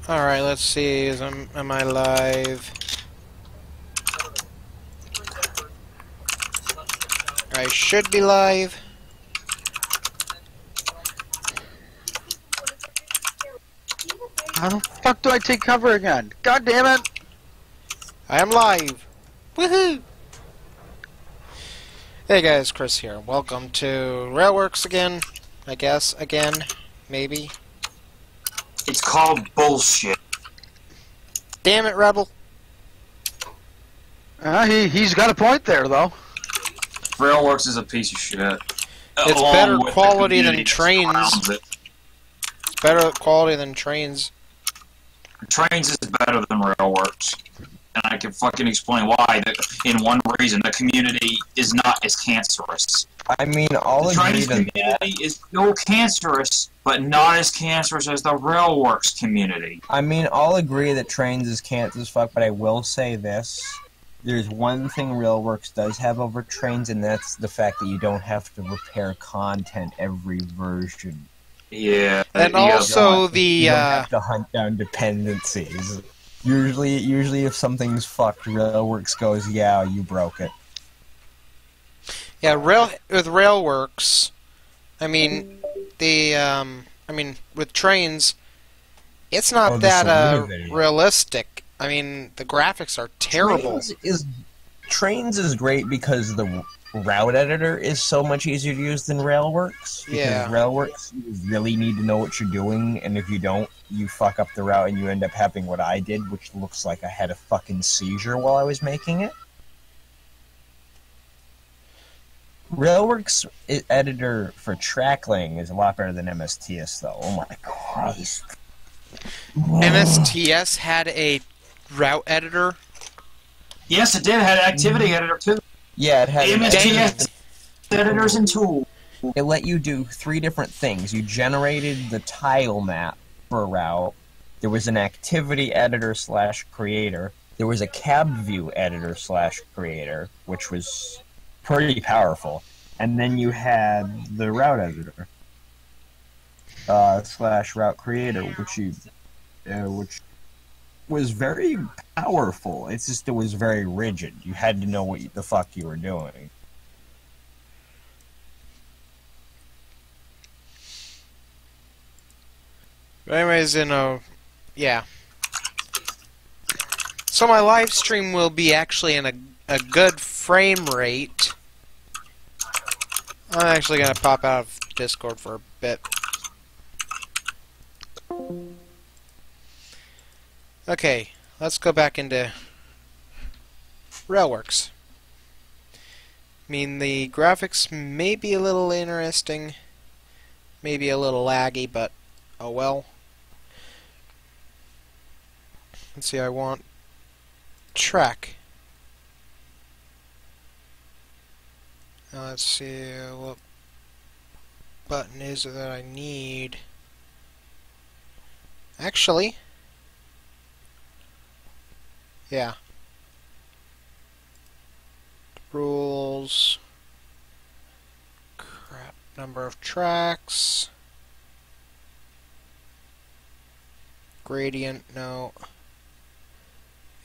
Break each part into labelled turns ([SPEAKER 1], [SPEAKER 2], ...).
[SPEAKER 1] Alright, let's see. Am I live? I should be live.
[SPEAKER 2] How the fuck do I take cover again? God damn it!
[SPEAKER 1] I am live. Woohoo! Hey guys, Chris here. Welcome to Railworks again. I guess again, maybe.
[SPEAKER 3] It's called bullshit.
[SPEAKER 1] Damn it, Rebel!
[SPEAKER 2] He's got a point there, though.
[SPEAKER 3] Railworks is a piece of shit.
[SPEAKER 1] It's
[SPEAKER 3] Along
[SPEAKER 1] better
[SPEAKER 3] with the
[SPEAKER 1] quality than
[SPEAKER 3] community that
[SPEAKER 1] trains.
[SPEAKER 3] surrounds it.
[SPEAKER 1] It's better quality than trains.
[SPEAKER 3] Trains is better than Railworks. And I can fucking explain why. In one reason, the community is not as cancerous.
[SPEAKER 4] I mean, all
[SPEAKER 3] The
[SPEAKER 4] agree
[SPEAKER 3] trains
[SPEAKER 4] to
[SPEAKER 3] community
[SPEAKER 4] that.
[SPEAKER 3] is still cancerous, but not as cancerous as the Railworks community.
[SPEAKER 4] I mean, all agree that trains is cancer as fuck, but I will say this. There's one thing Railworks does have over trains, and that's the fact that you don't have to repair content every version.
[SPEAKER 3] Yeah.
[SPEAKER 1] And
[SPEAKER 3] yeah,
[SPEAKER 1] also
[SPEAKER 4] You don't have to hunt down dependencies. Usually if something's fucked, Railworks goes, yeah, you broke it.
[SPEAKER 1] Yeah, with Railworks, I mean, with trains, it's not
[SPEAKER 4] Oh, the
[SPEAKER 1] that
[SPEAKER 4] Selena video.
[SPEAKER 1] realistic. I mean, the graphics are terrible.
[SPEAKER 4] Trains is great because the route editor is so much easier to use than Railworks. Because
[SPEAKER 1] Yeah.
[SPEAKER 4] Railworks, you really need to know what you're doing, and if you don't, you fuck up the route and you end up having what I did, which looks like I had a fucking seizure while I was making it. Railworks editor for trackling is a lot better than MSTS, though. Oh my Christ.
[SPEAKER 1] MSTS had a route editor.
[SPEAKER 3] Yes, it did. It had an activity editor, too.
[SPEAKER 4] Yeah, it had
[SPEAKER 3] MSTS editors and tools.
[SPEAKER 4] It let you do 3 different things. You generated the tile map for a route. There was an activity editor / creator. There was a cab view editor / creator, which was pretty powerful. And then you had the route editor / route creator, which was very powerful. It's just it was very rigid. You had to know what the fuck you were doing.
[SPEAKER 1] But anyways, yeah. So my live stream will be actually in a good frame rate. I'm actually gonna pop out of Discord for a bit. Okay, let's go back into Railworks. I mean, the graphics may be a little interesting, maybe a little laggy, but oh well. Let's see, I want track. Now let's see what button is it that I need. Actually, yeah. Rules. Crap. Number of tracks. Gradient, no.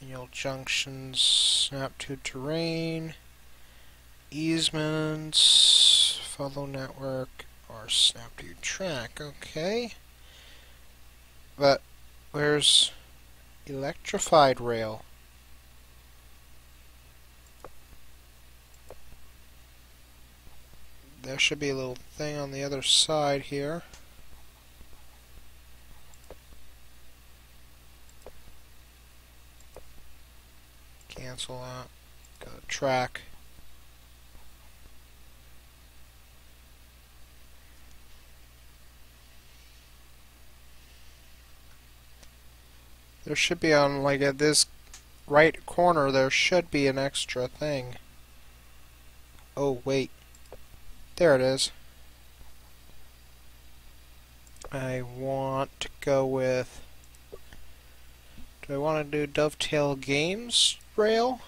[SPEAKER 1] Manual junctions. Snap to terrain. Easements. Follow network. Or snap to track. Okay. But where's electrified rail? There should be a little thing on the other side here. Cancel that. Go to track. There should be on, like, at this right corner, there should be an extra thing. Oh, wait. There it is. I want to go with... Do I want to do Dovetail Games rail?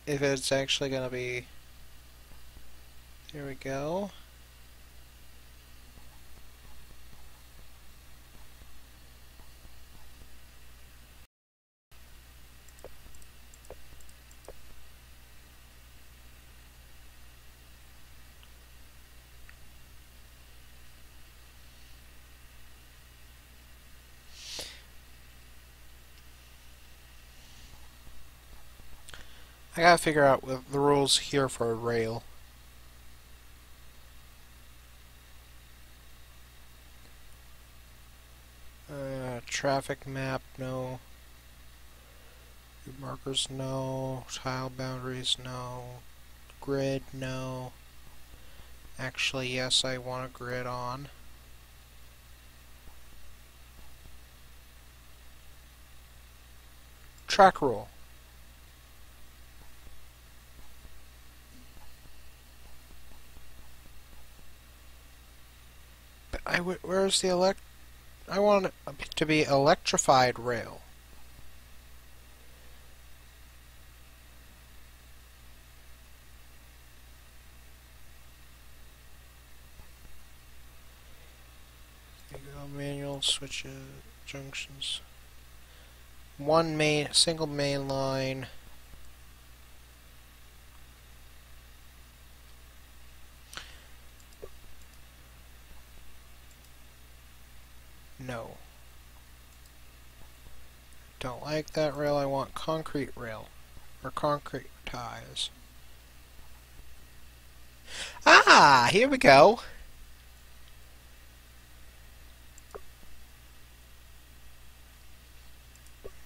[SPEAKER 1] If it's actually going to be... Here we go. I gotta figure out the rules here for a rail. Traffic map, no. Route markers, no. Tile boundaries, no. Grid, no. Actually, yes, I want a grid on. Track rule. But where's the I want it to be electrified rail. There you go, manual switches, junctions. Single main line. No. Don't like that rail. I want concrete rail. Or concrete ties. Ah! Here we go!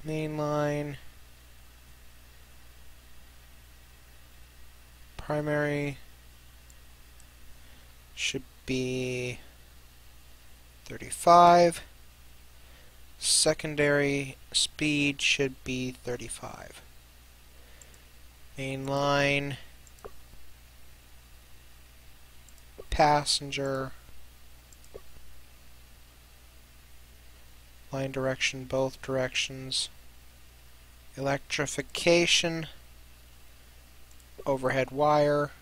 [SPEAKER 1] Main line. Primary should be 35. Secondary speed should be 35. Main line, passenger, line direction both directions, electrification, overhead wire,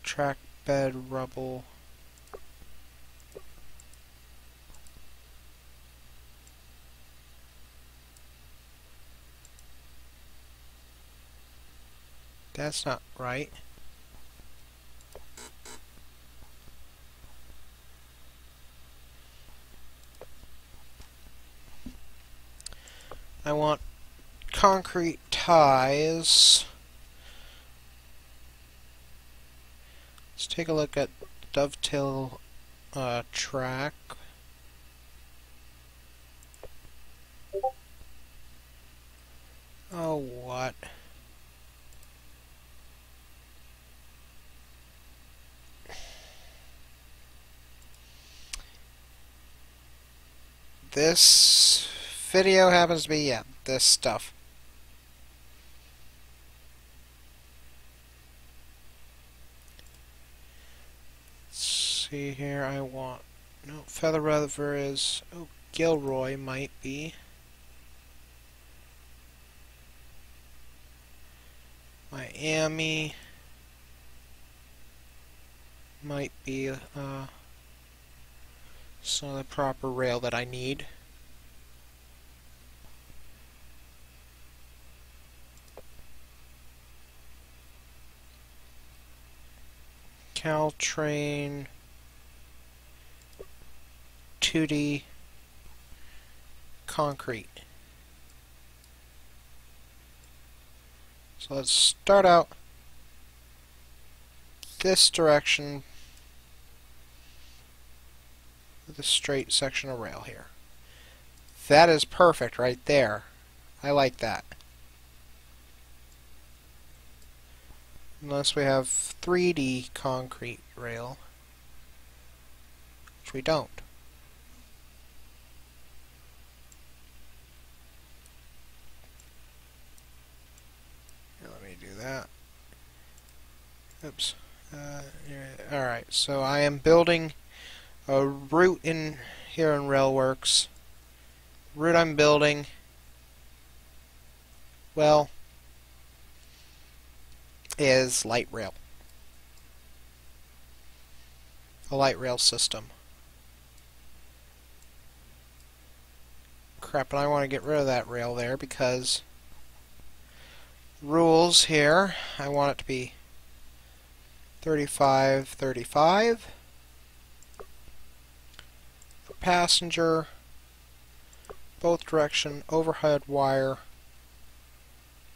[SPEAKER 1] track bed rubble, that's not right. I want concrete ties. Let's take a look at dovetail track. Oh, what? This video happens to be, yeah, this stuff. Let's see here, I want, no, Feather River is, oh, Gilroy might be. Miami might be, so the proper rail that I need. Caltrain 2D concrete. So let's start out this direction with a straight section of rail here. That is perfect right there. I like that. Unless we have 3D concrete rail, which we don't. Here, let me do that. Oops. Alright, so I am building a route in here in Railworks. Route I'm building, well, is light rail. A light rail system. Crap, and I want to get rid of that rail there because rules here, I want it to be 35, 35 for passenger, both direction, overhead wire.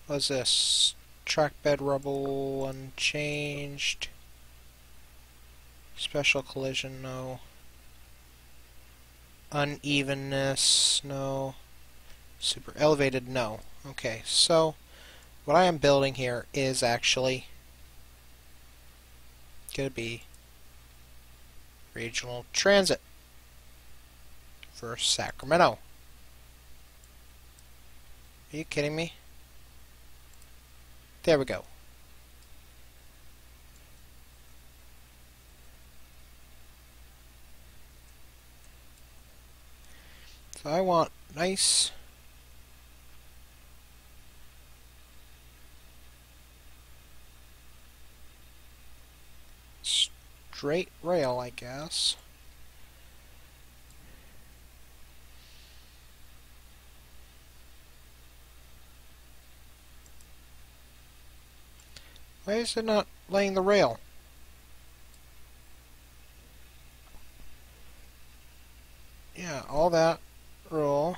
[SPEAKER 1] What's this? Track bed rubble unchanged. Special collision, no. Unevenness, no. Super elevated, no. Okay, so what I am building here is actually going to be regional transit for Sacramento. Are you kidding me? There we go. So I want nice straight rail, I guess. Why is it not laying the rail? Yeah, all that roll.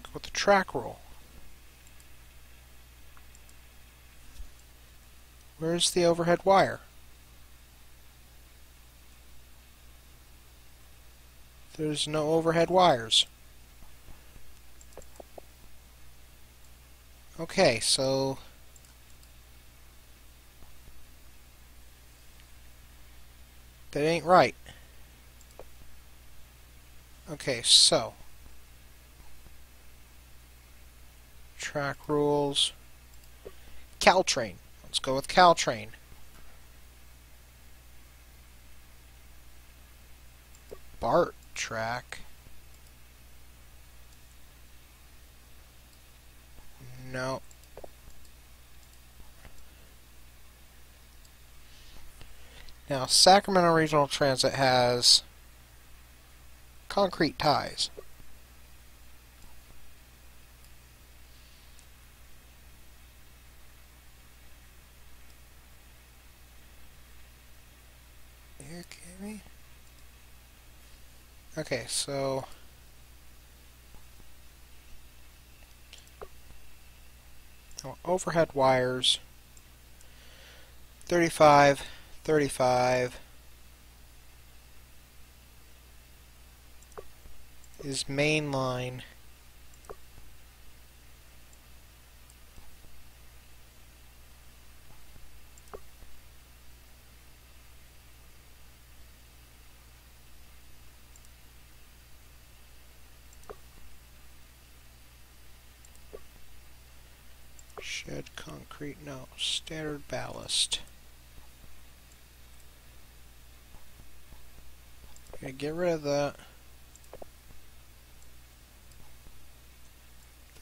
[SPEAKER 1] Go with the track roll. Where's the overhead wire? There's no overhead wires. Okay, so that ain't right. Okay, so track rules. Caltrain. Let's go with Caltrain. BART track. No. Now, Sacramento Regional Transit has concrete ties. You kidding me? Okay, so overhead wires 35, 35 is main line. Shed concrete, no. Standard ballast. Okay, get rid of the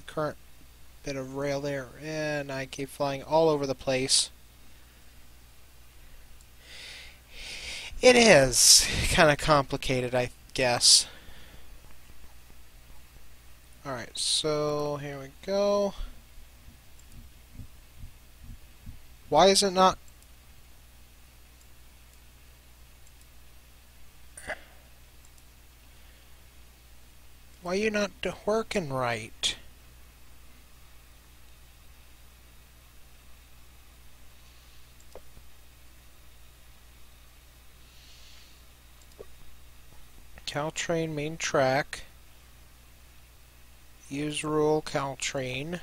[SPEAKER 1] current bit of rail there, and I keep flying all over the place. It is kind of complicated, I guess. Alright, so here we go. Why is it not? Why are you not working right? Caltrain main track. Use rule Caltrain.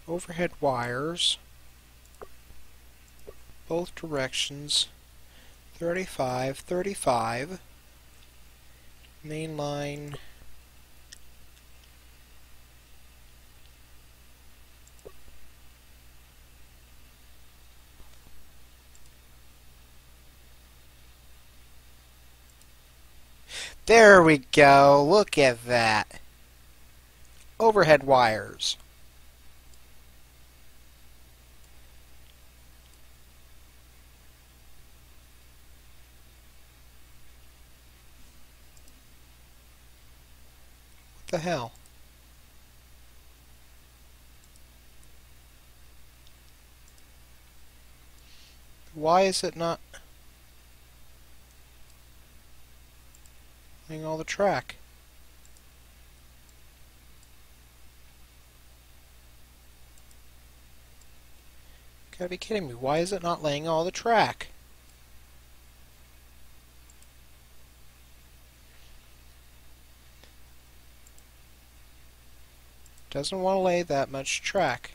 [SPEAKER 1] Overhead wires. Both directions. 35, 35. Main line. There we go. Look at that. Overhead wires. What the hell? Why is it not laying all the track? You gotta be kidding me. Why is it not laying all the track? Doesn't want to lay that much track.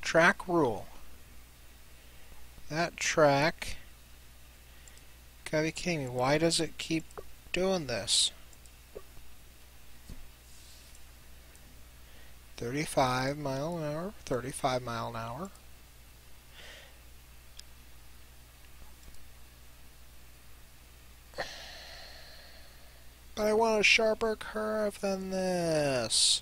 [SPEAKER 1] Track rule. That track... Gotta be kidding me. Why does it keep doing this? 35 mile an hour, 35 mile an hour. But I want a sharper curve than this.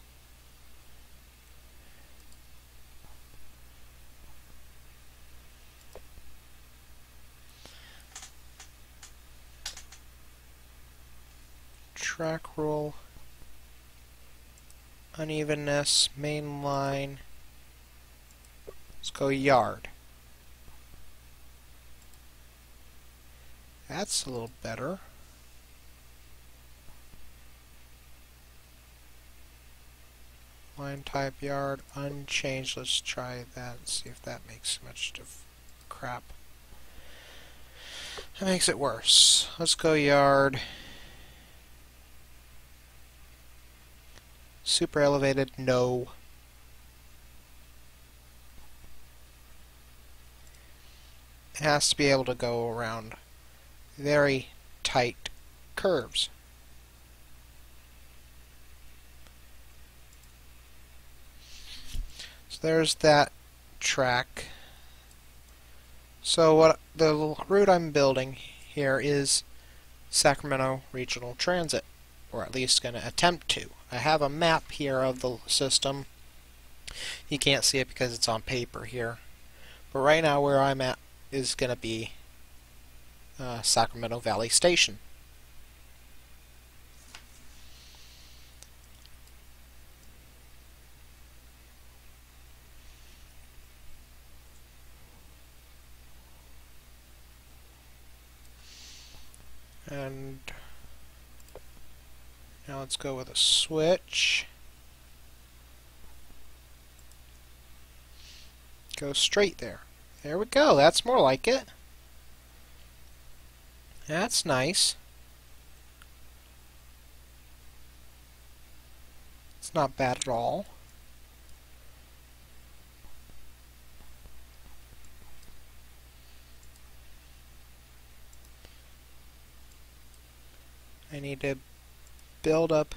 [SPEAKER 1] Track rule, unevenness, main line. Let's go yard. That's a little better. Line type yard, unchanged. Let's try that and see if that makes much crap. That makes it worse. Let's go yard. Super elevated, no. It has to be able to go around very tight curves. So there's that track. So what the route I'm building here is Sacramento Regional Transit, or at least going to attempt to. I have a map here of the system. You can't see it because it's on paper here. But right now where I'm at is going to be Sacramento Valley Station. And now let's go with a switch. Go straight there. There we go. That's more like it. That's nice. It's not bad at all. I need to build up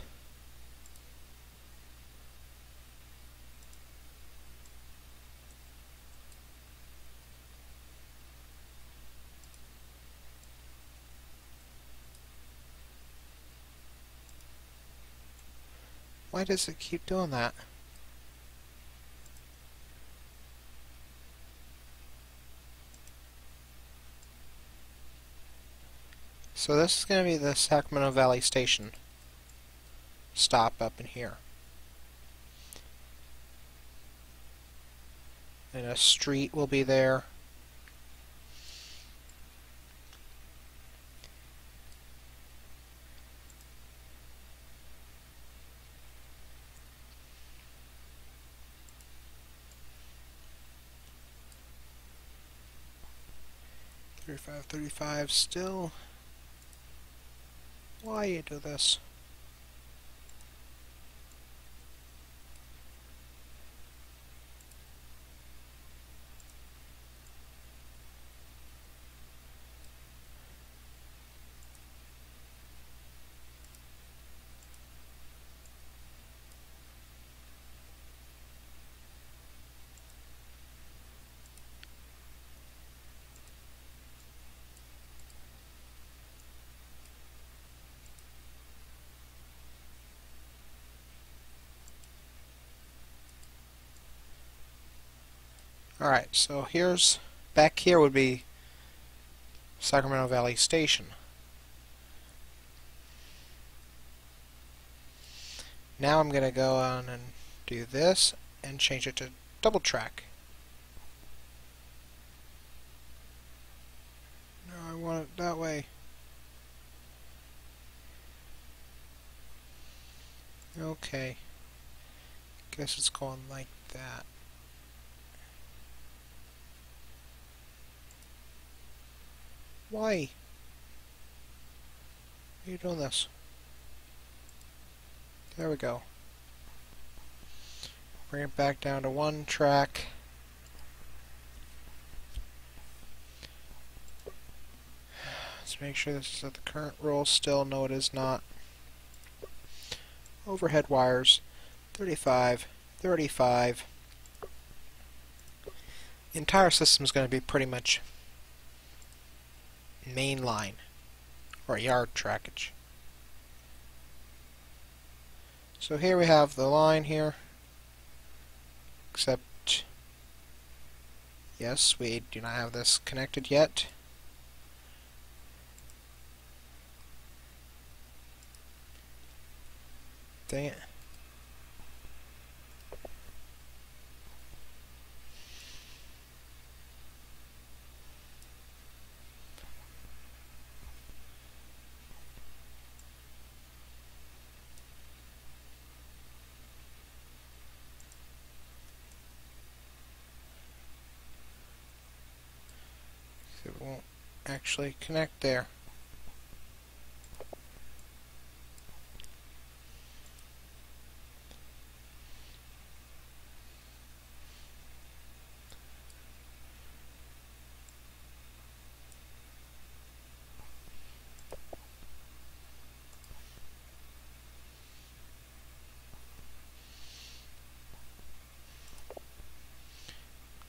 [SPEAKER 1] Why does it keep doing that? So this is going to be the Sacramento Valley Station stop up in here. And a street will be there. $35.35 still. Why you do this? Alright, so back here would be Sacramento Valley Station. Now I'm going to go on and do this and change it to double track. No, I want it that way. Okay. Guess it's going like that. Why? Why are you doing this? There we go. Bring it back down to one track. Let's make sure this is at the current roll still. No, it is not. Overhead wires, 35, 35. The entire system is going to be pretty much main line, or yard trackage. So here we have the line here, except, yes, we do not have this connected yet. Dang it. It won't actually connect there.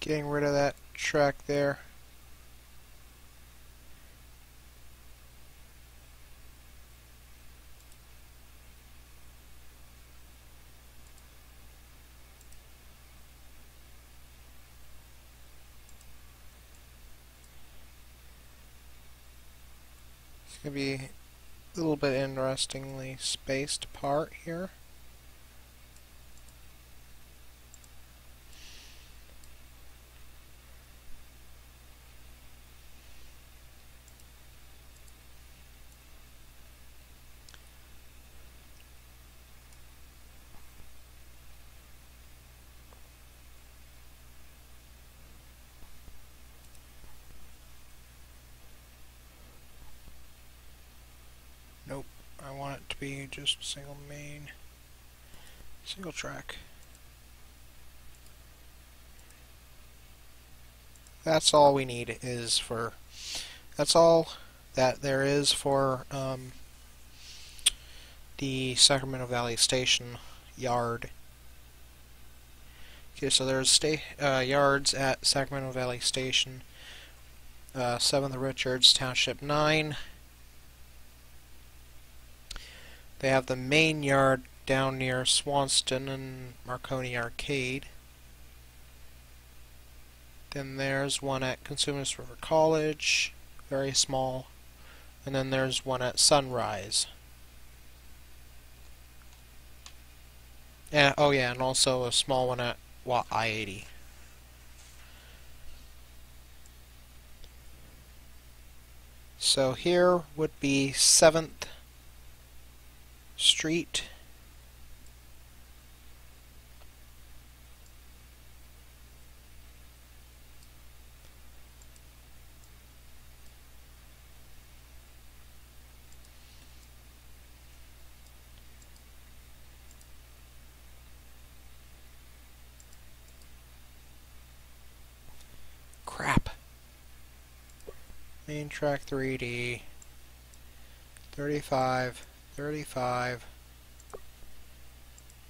[SPEAKER 1] Getting rid of that track there. It's going to be a little bit interestingly spaced apart here. Nope, I want it to be just single main, single track. That's all we need is for, that's all that there is for the Sacramento Valley Station yard. Okay, so there's yards at Sacramento Valley Station, 7th Richards, Township 9. They have the main yard down near Swanston and Marconi Arcade. Then there's one at Consumers River College, very small. And then there's one at Sunrise. Yeah, oh yeah, and also a small one at I-80. So here would be 7th Street. Crap. Main track 3D. 35, 35.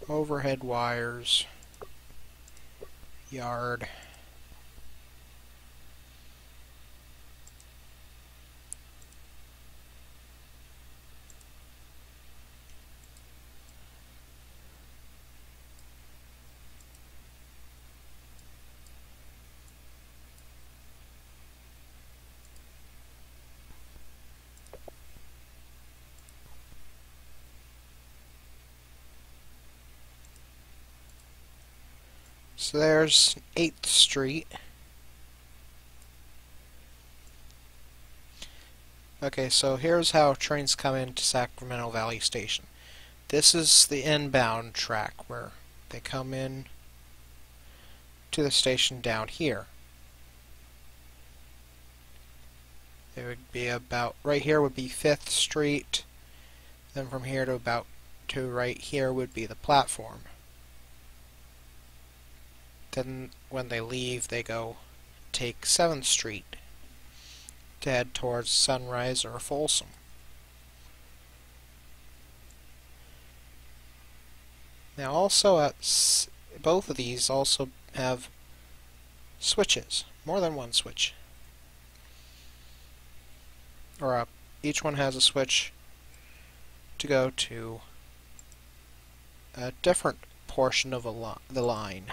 [SPEAKER 1] Overhead wires. Yard. So there's 8th Street. Okay, so here's how trains come into Sacramento Valley Station. This is the inbound track where they come in to the station down here. It would be about, right here would be 5th Street, then from here to about to right here would be the platform. Then when they leave, they go take 7th Street to head towards Sunrise or Folsom. Now also both of these also have switches, more than one switch. Or each one has a switch to go to a different portion of the line,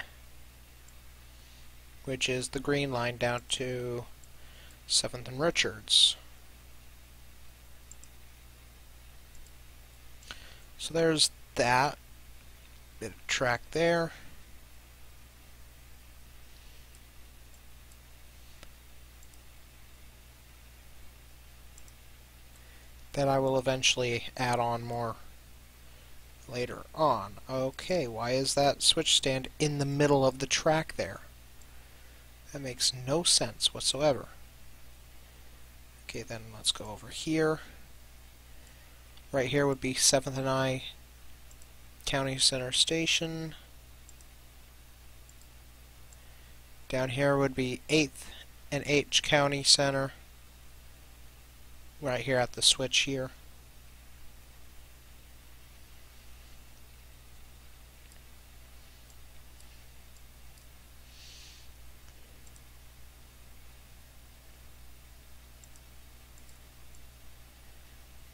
[SPEAKER 1] which is the green line down to 7th and Richards. So there's that bit of track there. That I will eventually add on more later on. Okay, why is that switch stand in the middle of the track there? That makes no sense whatsoever. Okay, then let's go over here. Right here would be 7th and I County Center Station. Down here would be 8th and H County Center. Right here at the switch here.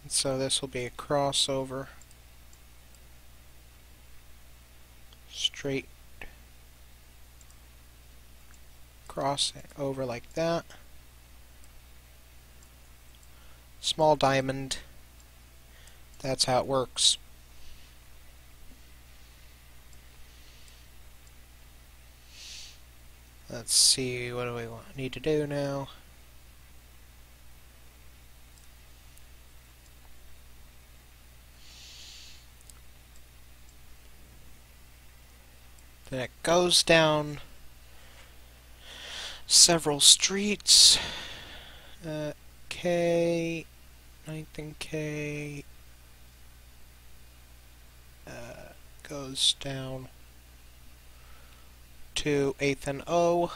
[SPEAKER 1] And so this will be a crossover. Straight crossing over like that. Small diamond. That's how it works. Let's see, what do we need to do now? Then it goes down several streets. K, 9th and K, goes down to 8th and O,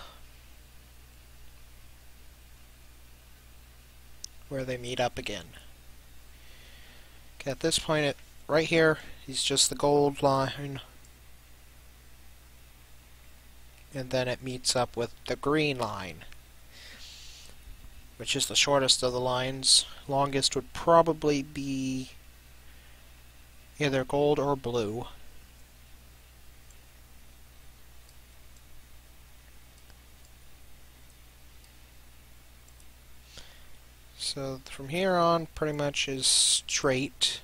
[SPEAKER 1] where they meet up again. Okay, at this point, right here is just the gold line, and then it meets up with the green line, which is the shortest of the lines. Longest would probably be either gold or blue. So from here on, pretty much is straight.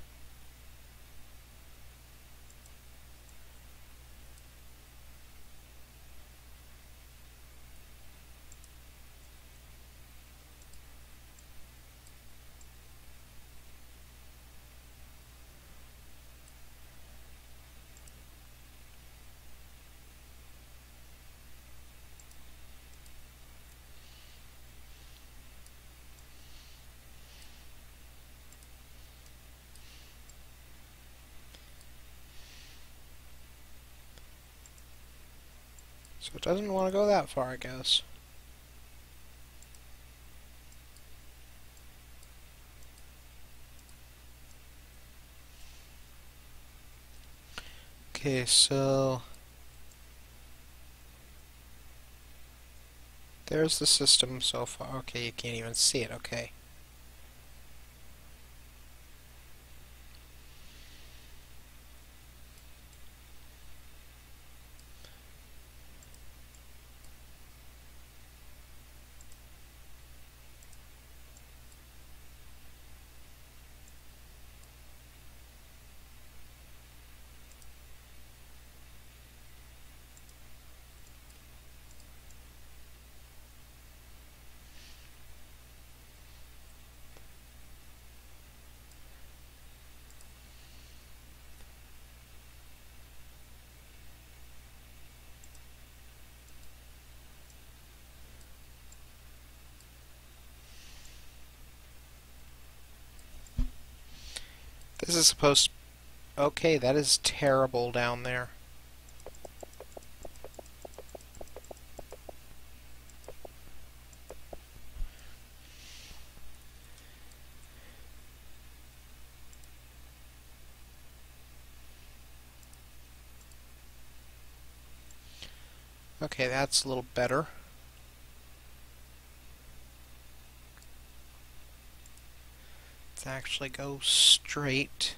[SPEAKER 1] So it doesn't want to go that far, I guess. Okay, so there's the system so far. Okay, you can't even see it. Okay. This is supposed to... Okay, that is terrible down there. Okay, that's a little better. Let's actually go straight.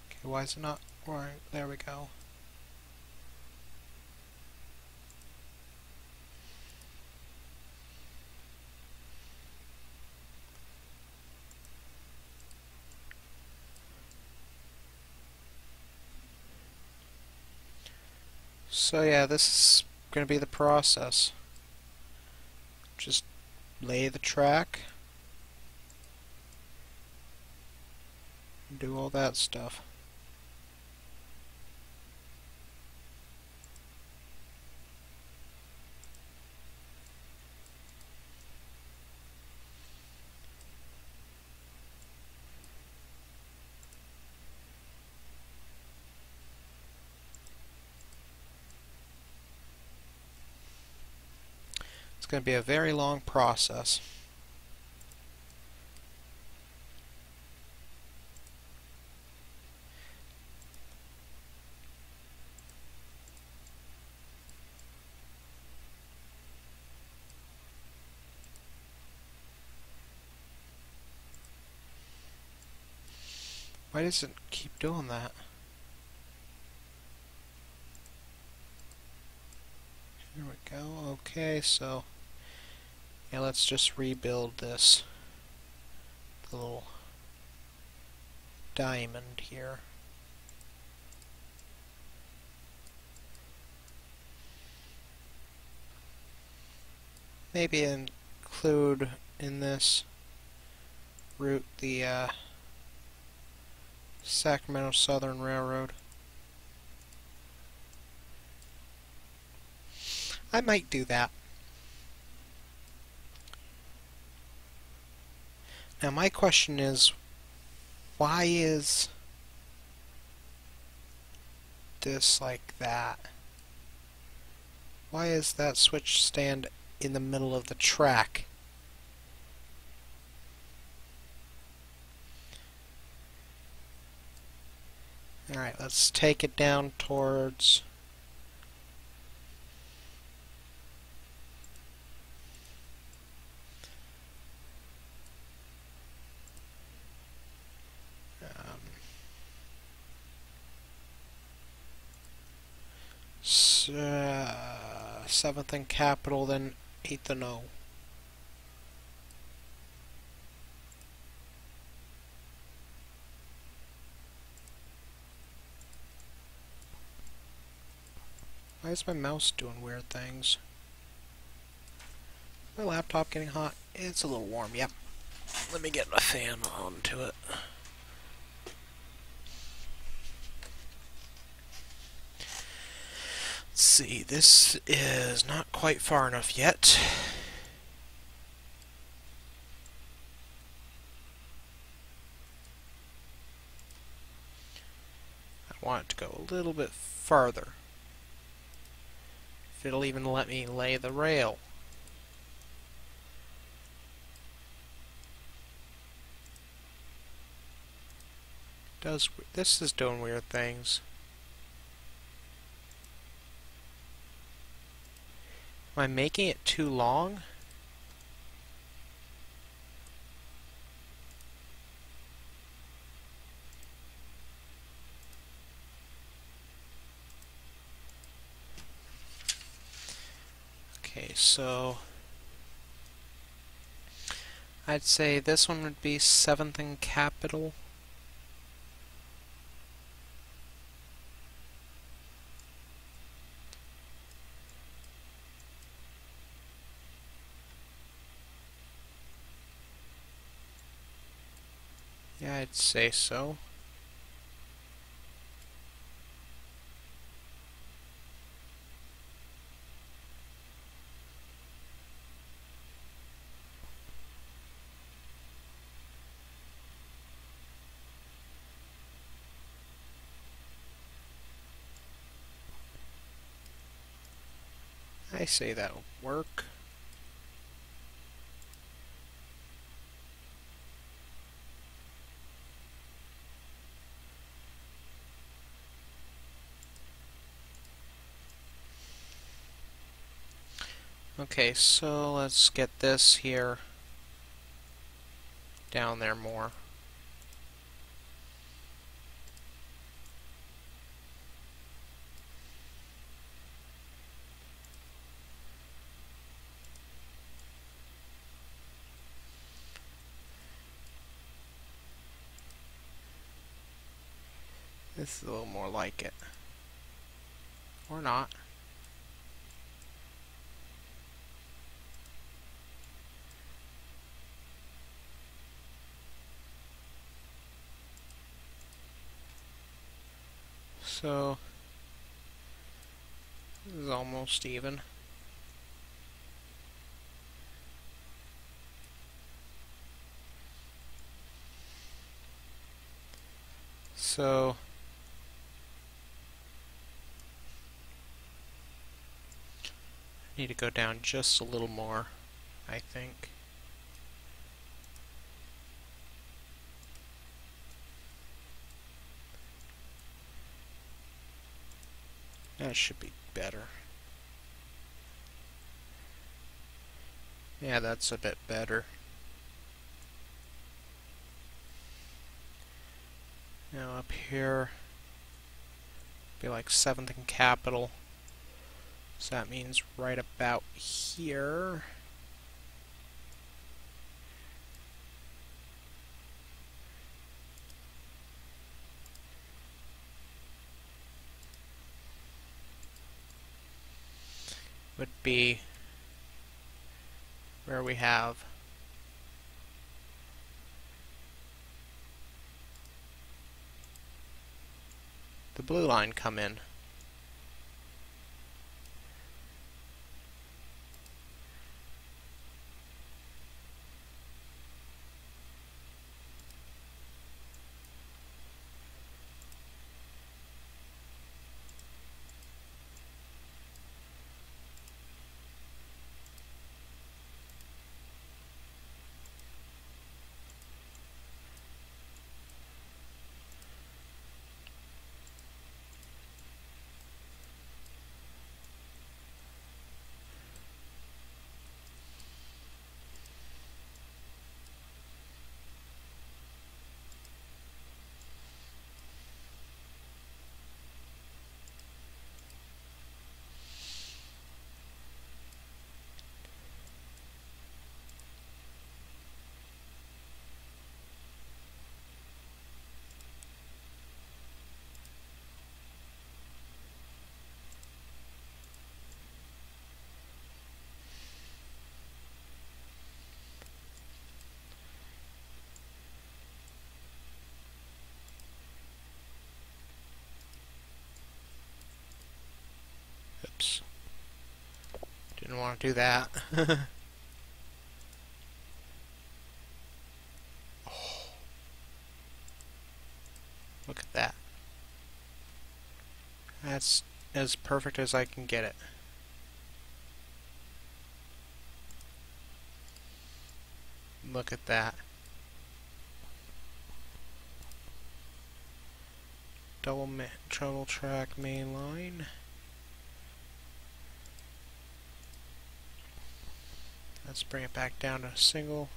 [SPEAKER 1] Okay, why is it not? Right, there we go. So yeah, this is going to be the process. Just lay the track, and do all that stuff. It's going to be a very long process. Why does it keep doing that? Here we go. Okay, so yeah, let's just rebuild this little diamond here. Maybe include in this route the Sacramento Southern Railroad. I might do that. Now my question is, why is this like that? Why is that switch stand in the middle of the track? Alright, let's take it down towards... Seventh and Capital, then 8th and O. Why is my mouse doing weird things? My laptop getting hot? It's a little warm, yep. Let me get my fan onto it. Let's see, this is not quite far enough yet. I want it to go a little bit farther. If it'll even let me lay the rail. This is doing weird things. Am I making it too long? Okay, so I'd say this one would be 7th and Capital. Yeah, I'd say so. say that'll work. Okay, so let's get this here down there more. This is a little more like it. Or not. So, this is almost even. So, I need to go down just a little more, I think. That should be better. Yeah, that's a bit better. Now up here, be like 7th and Capital. So that means right about here. Would be where we have the blue line come in. Oops. Didn't want to do that. Oh, look at that. That's as perfect as I can get it. Look at that. Double track main line. Let's bring it back down to single.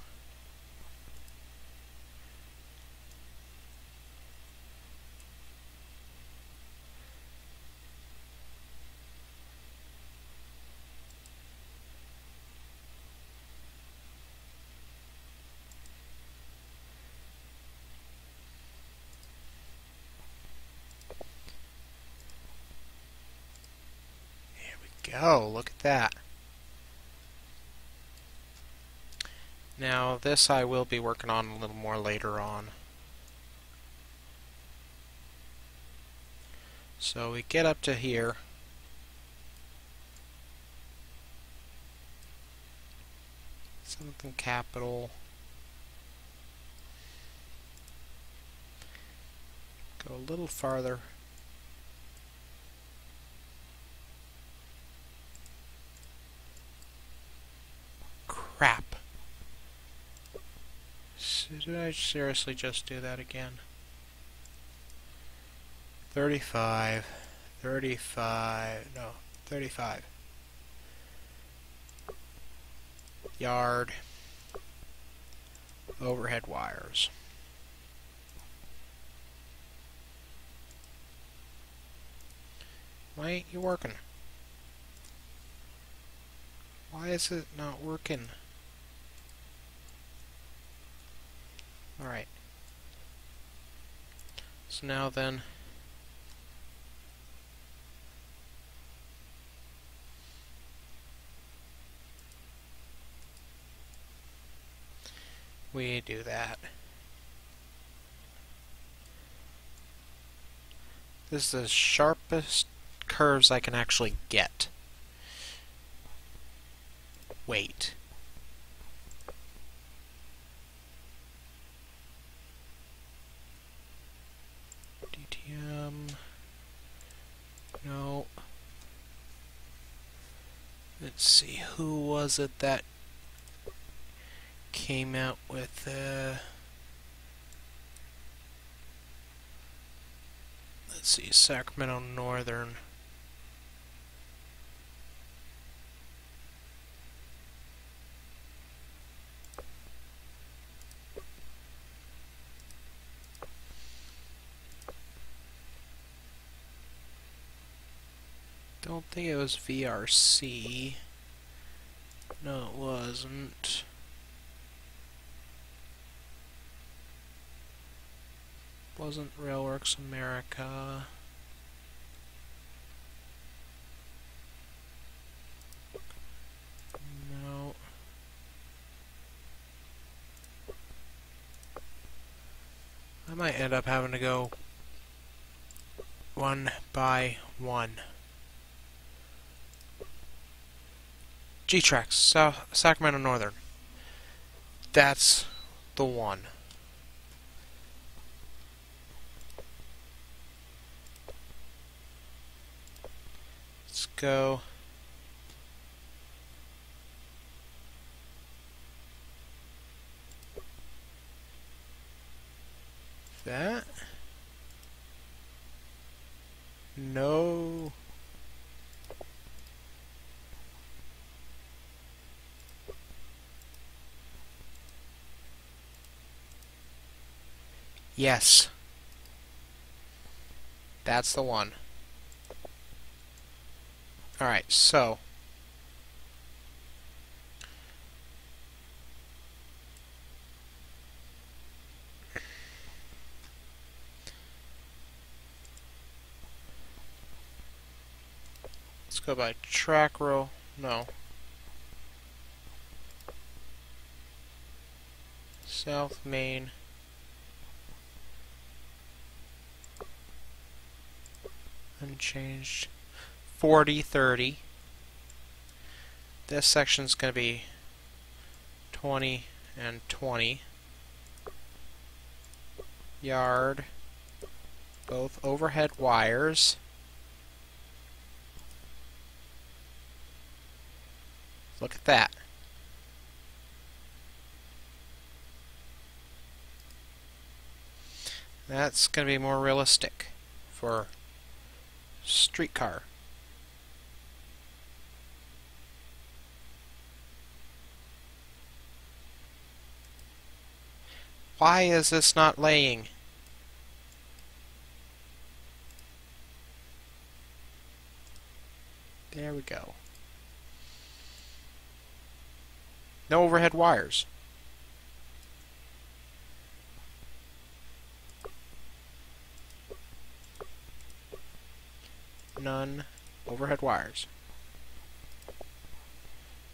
[SPEAKER 1] There we go. Look at that. Now this I will be working on a little more later on. So we get up to here. Something capital. Go a little farther. Crap. Did I seriously just do that again? 35. 35. No, 35. Yard. Overhead wires. Why ain't you working? Why is it not working? Alright. So now then, we do that. This is the sharpest curves I can actually get. Wait. DTM. No. Let's see, who was it that came out with let's see, Sacramento Northern. Don't think it was VRC. No, it wasn't. Wasn't Railworks America. No. I might end up having to go one by one. G-Tracks, Sacramento Northern. That's the one. Let's go. That. No. Yes. That's the one. Alright, so. Let's go by track row. No. South Main. Unchanged. 40, 30. This section's going to be 20 and 20. Yard. Both overhead wires. Look at that. That's going to be more realistic for streetcar. Why is this not laying? There we go. No overhead wires. None overhead wires.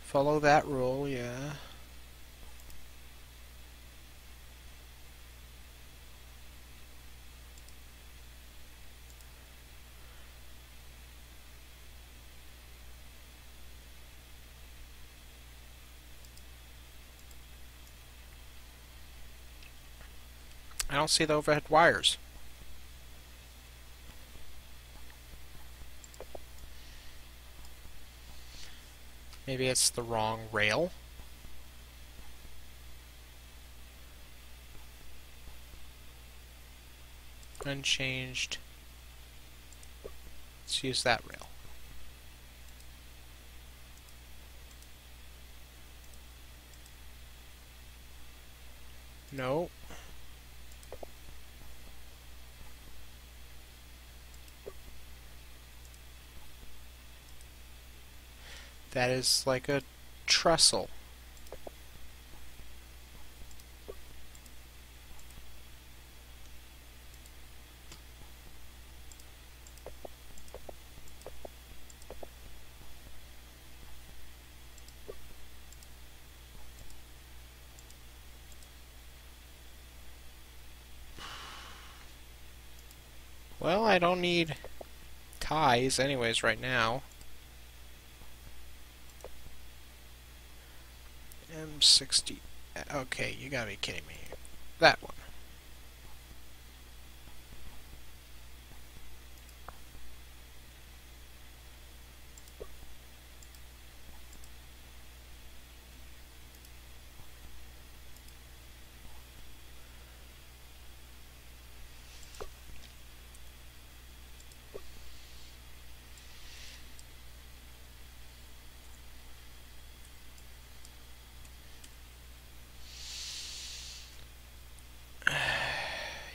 [SPEAKER 1] Follow that rule, yeah. I don't see the overhead wires. Maybe it's the wrong rail. unchanged. Let's use that rail. No. That is like a trestle. Well, I don't need ties anyways right now. M60. Okay, you gotta be kidding me. That one.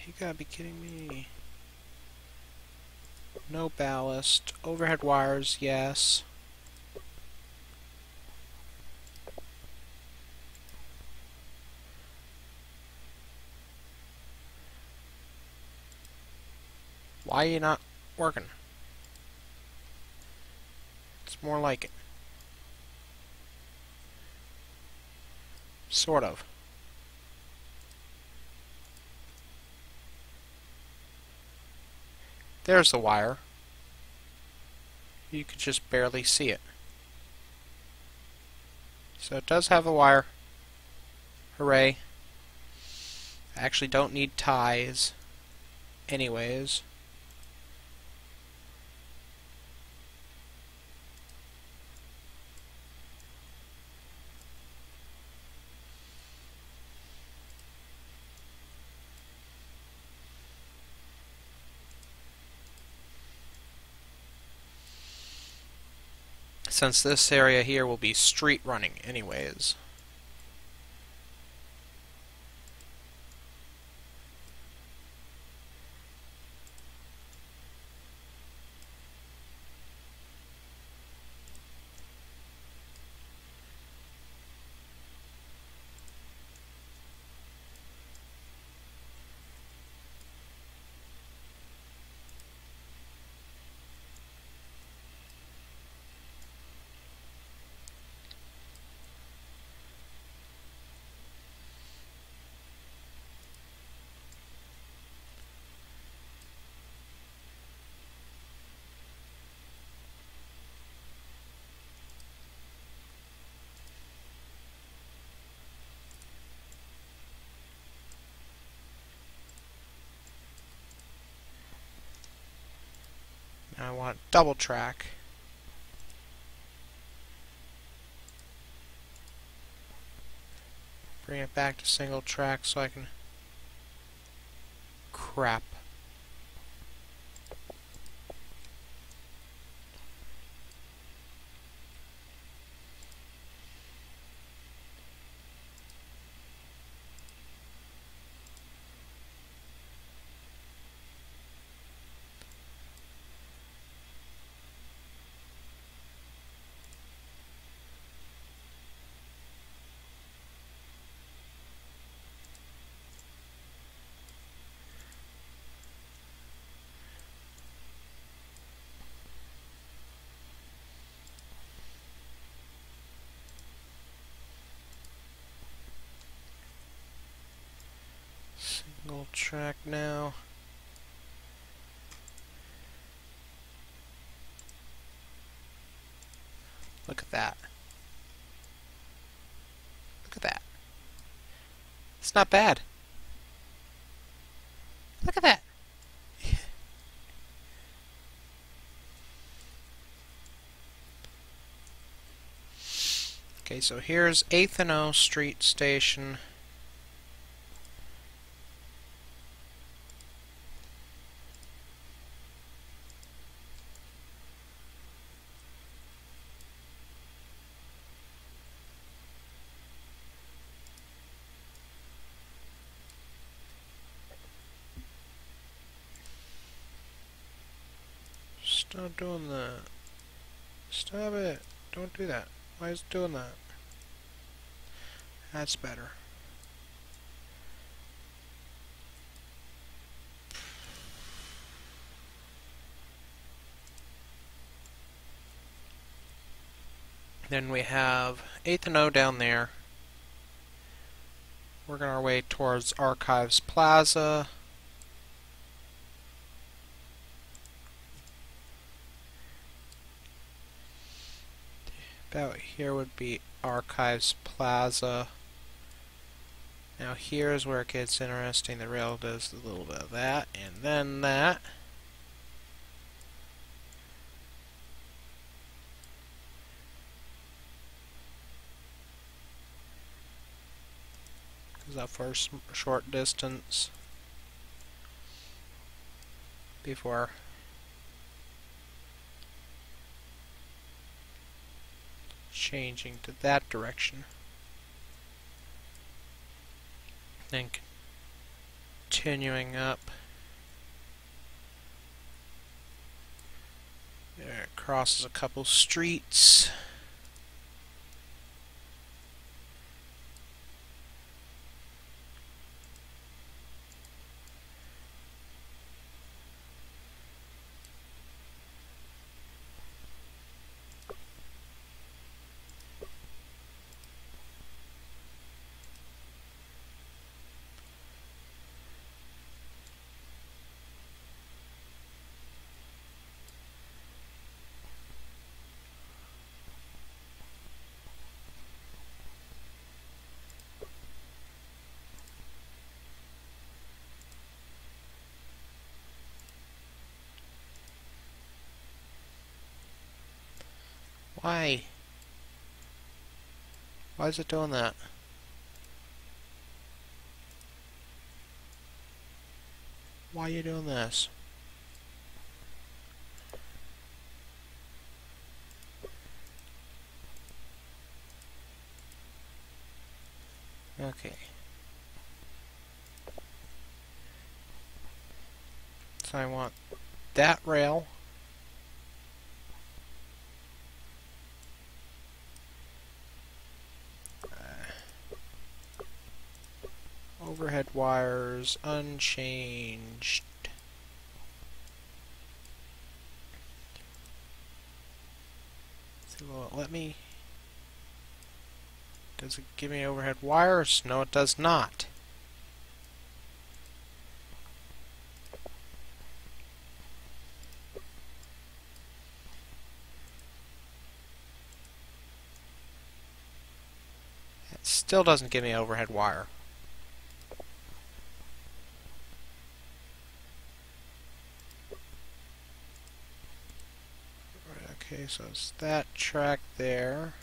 [SPEAKER 1] You gotta be kidding me. No ballast. Overhead wires, yes. Why are you not working? It's more like it. Sort of. There's the wire. You could just barely see it. So it does have a wire. Hooray. I actually don't need ties anyways. Since this area here will be street running anyways. Now I want double track. Bring it back to single track so I can... Crap. Single track now. Look at that. Look at that. It's not bad. Look at that. Okay, so here's 8th and O Street Station. Stop doing that. Stop it. Don't do that. Why is it doing that? That's better. Then we have 8th and O down there. Working our way towards Archives Plaza. About here would be Archives Plaza. Now here's where it gets interesting. The rail does a little bit of that, and then that. Goes up for a short distance before changing to that direction. Then continuing up. There it crosses a couple streets. Why? Why is it doing that? Why are you doing this? Okay. So I want that rail. Overhead wires unchanged. See, will it let me? Does it give me overhead wires? No, it does not. It still doesn't give me overhead wire. Okay, so it's that track there.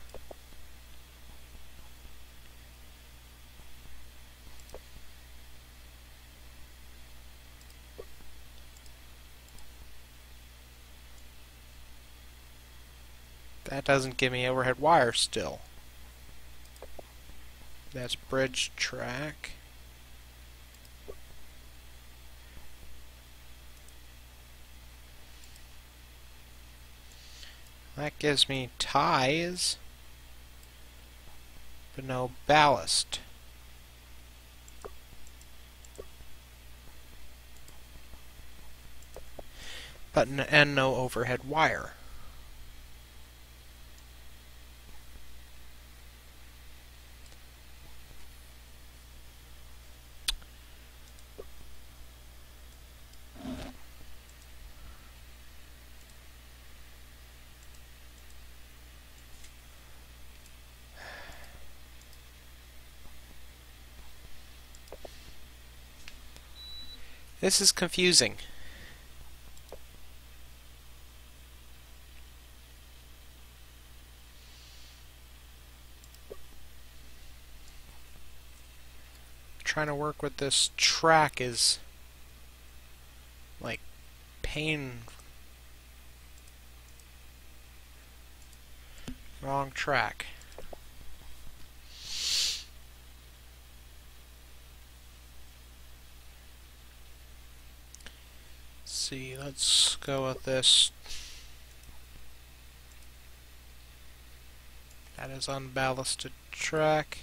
[SPEAKER 1] That doesn't give me overhead wire still. That's bridge track. That gives me ties, but no ballast. And no overhead wire. This is confusing. Trying to work with this track is like pain. Wrong track. See, let's go with this That is unballasted track.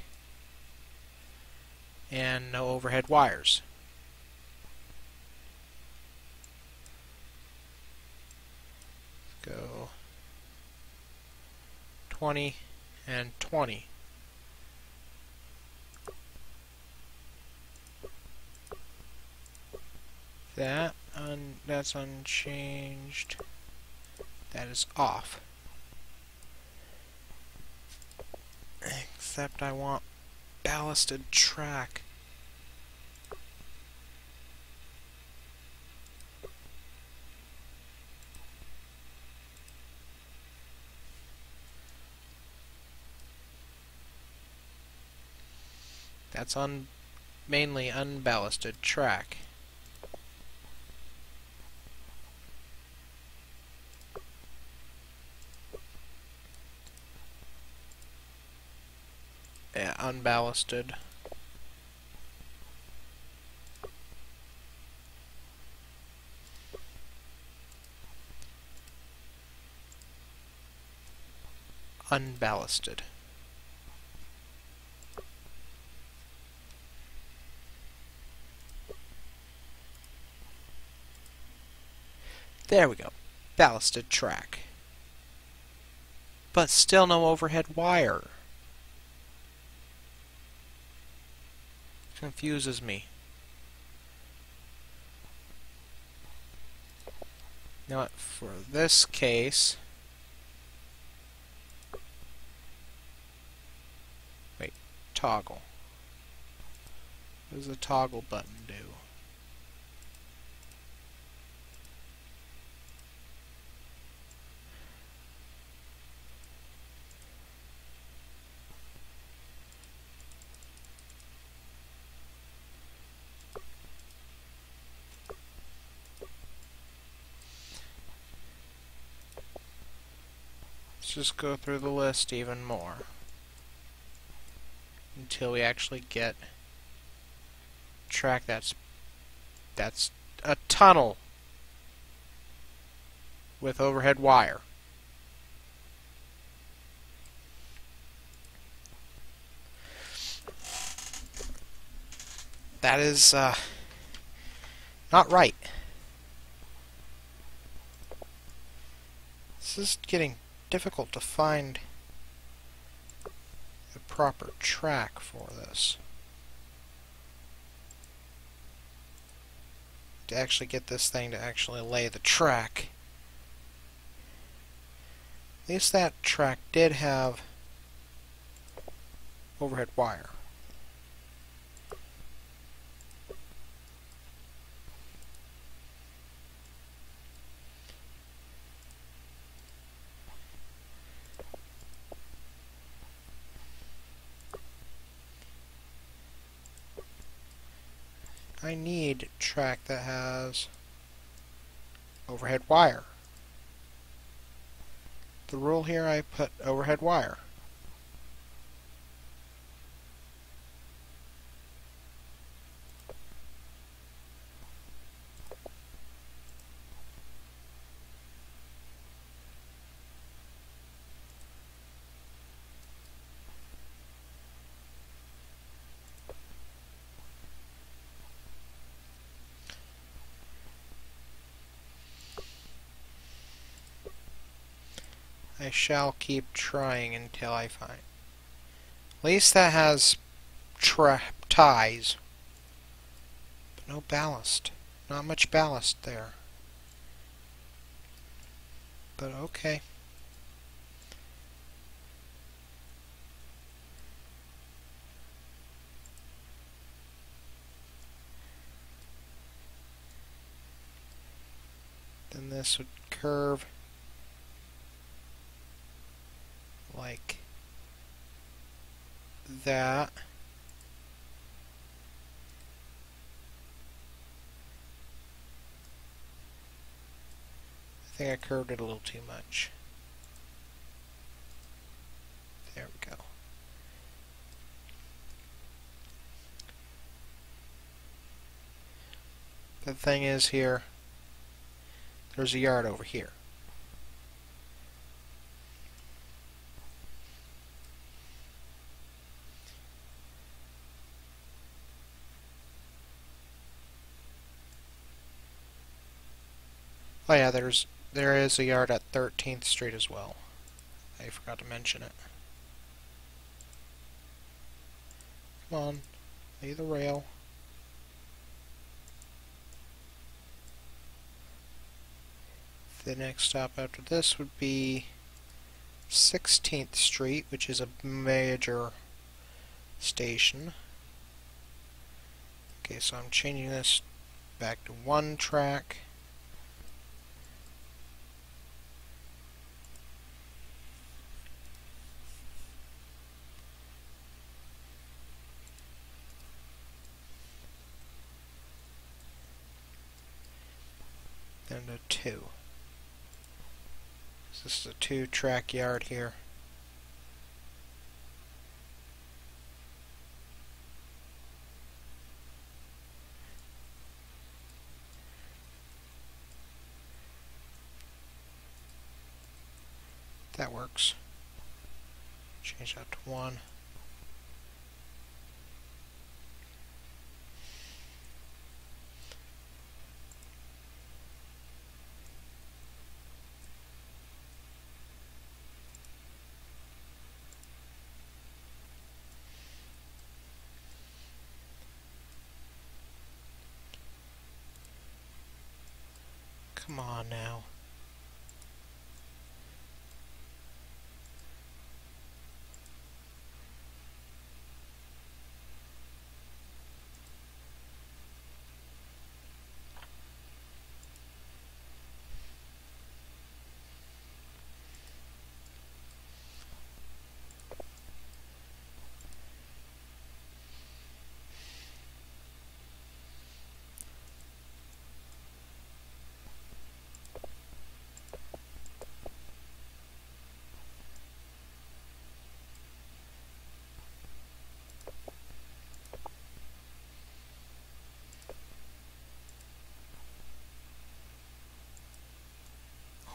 [SPEAKER 1] And no overhead wires. Go 20 and 20. That's unchanged. That is off. Except I want ballasted track. That's mainly unballasted track. Yeah, unballasted. Unballasted. There we go. Ballasted track. But still no overhead wire. Confuses me. Now for this case, wait, toggle. What does the toggle button do? Let's just go through the list even more until we actually get track that's a tunnel with overhead wire. That is not right. This is getting difficult to find the proper track for this. To actually get this thing to actually lay the track. At least that track did have overhead wire. I need track that has overhead wire. The rule here, I put overhead wire. I shall keep trying until I find. At least that has ties. But no ballast. Not much ballast there. But okay. Then this would curve like that. I think I curved it a little too much. There we go. The thing is here, there's a yard over here. Oh yeah, there is a yard at 13th Street as well. I forgot to mention it. Come on, lay the rail. The next stop after this would be 16th Street, which is a major station. Okay, so I'm changing this back to one track. Then to two. This is a two-track yard here. That works. Change that to one. Come on now.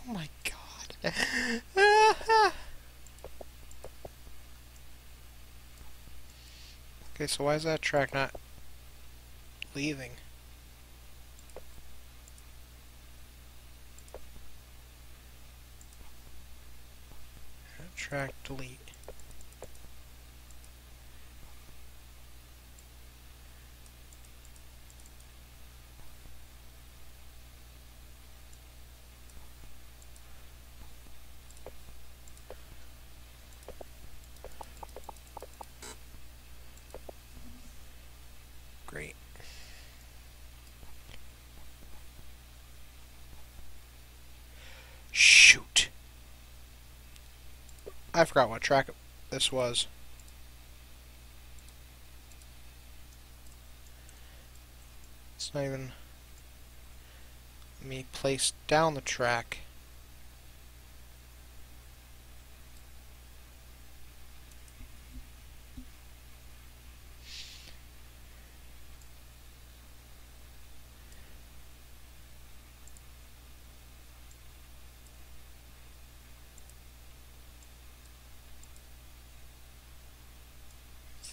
[SPEAKER 1] Oh my god. Okay, so why is that track not leaving? Track delete. Great. Shoot. I forgot what track this was. It's not even me place down the track.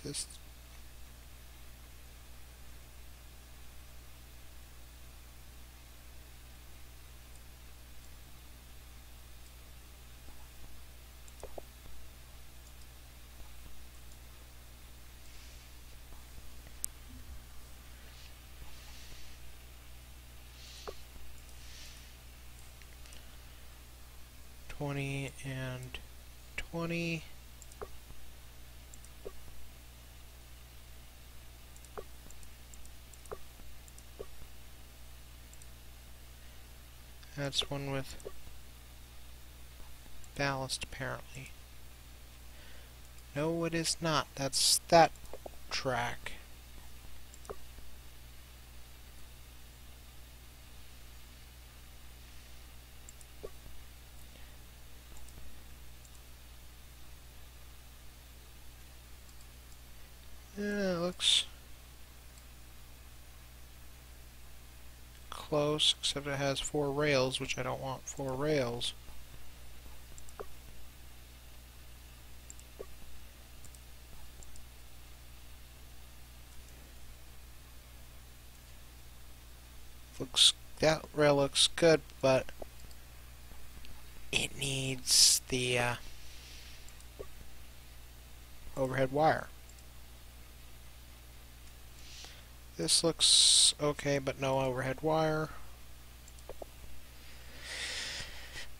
[SPEAKER 1] This 20 and 20. That's one with ballast, apparently. No, it is not. That's that track. Yeah, it looks close, except it has 4 rails, which I don't want 4 rails. Looks that rail looks good, but it needs the overhead wire. This looks okay, but no overhead wire.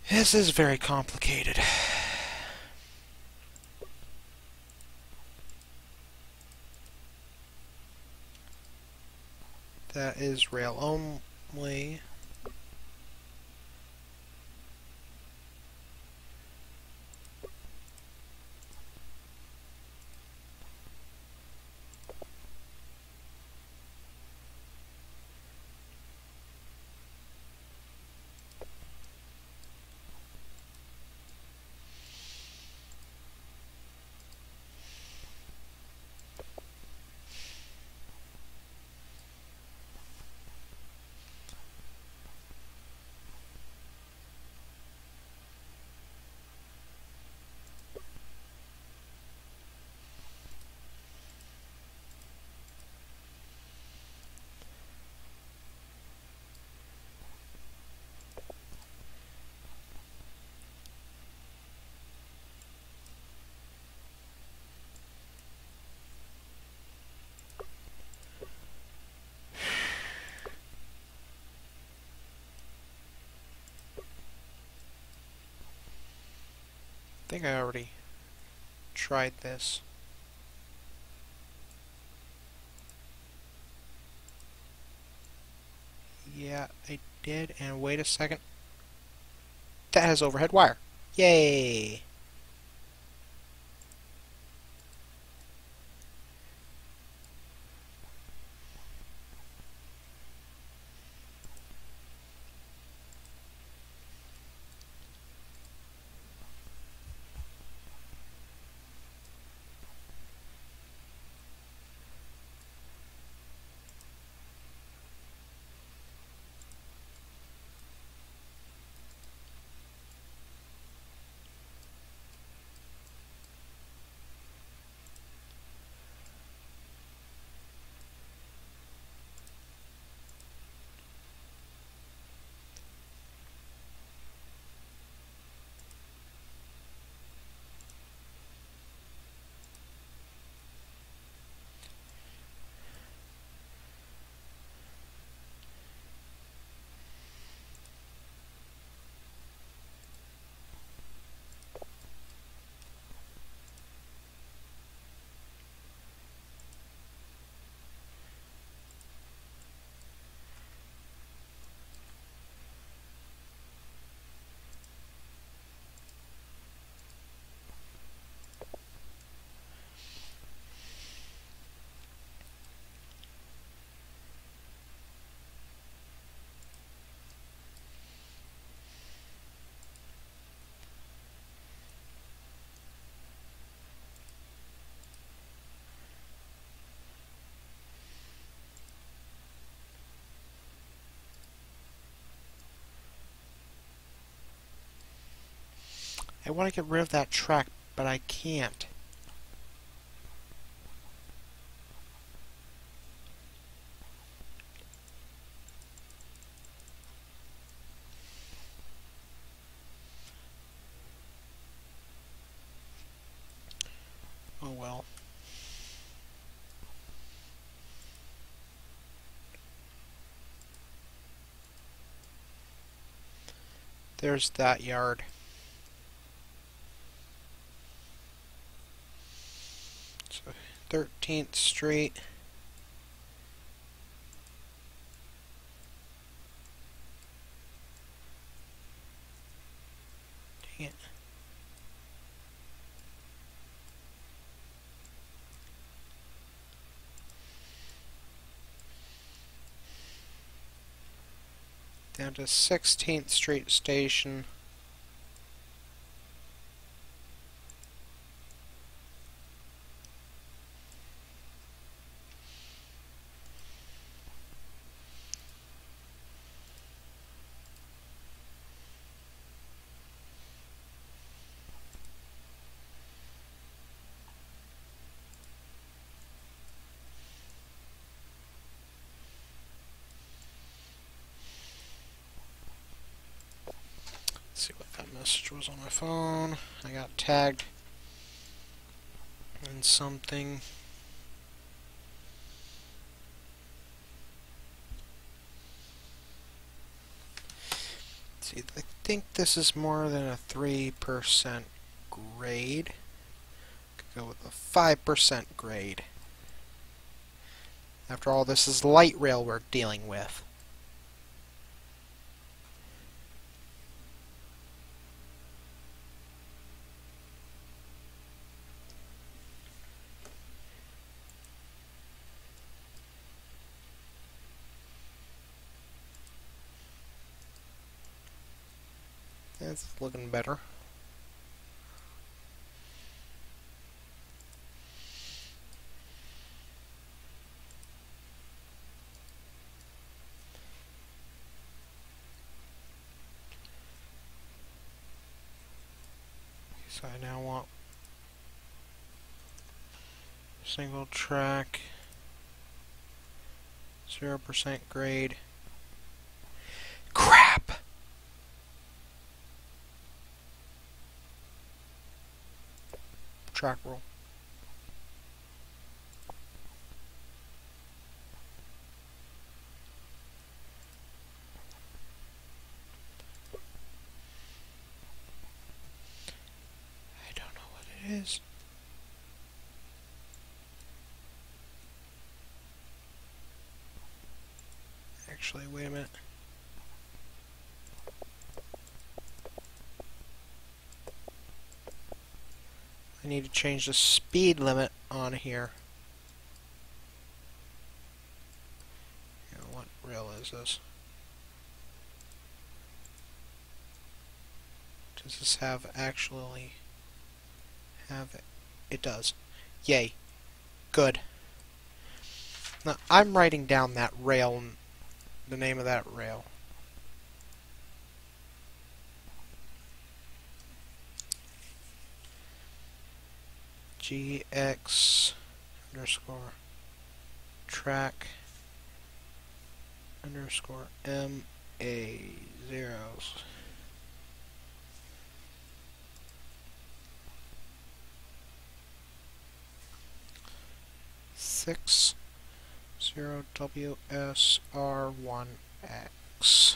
[SPEAKER 1] This is very complicated. That is rail only. I think I already tried this. Yeah, I did, and wait a second. That has overhead wire. Yay! I want to get rid of that track, but I can't. Oh well. There's that yard. So 13th Street. Dang it. Down to 16th Street Station. message was on my phone. I got tagged in something. See, I think this is more than a 3% grade. Could go with a 5% grade. After all, this is light rail we're dealing with. It's looking better. So I now want single track, 0% grade. Crap! Track roll. I don't know what it is. Actually, wait a minute. I need to change the speed limit on here. What rail is this? Does this actually have it? It does. Yay. Good. Now, I'm writing down that rail, the name of that rail. GX underscore track underscore MA zeros. Six 0WSR1X.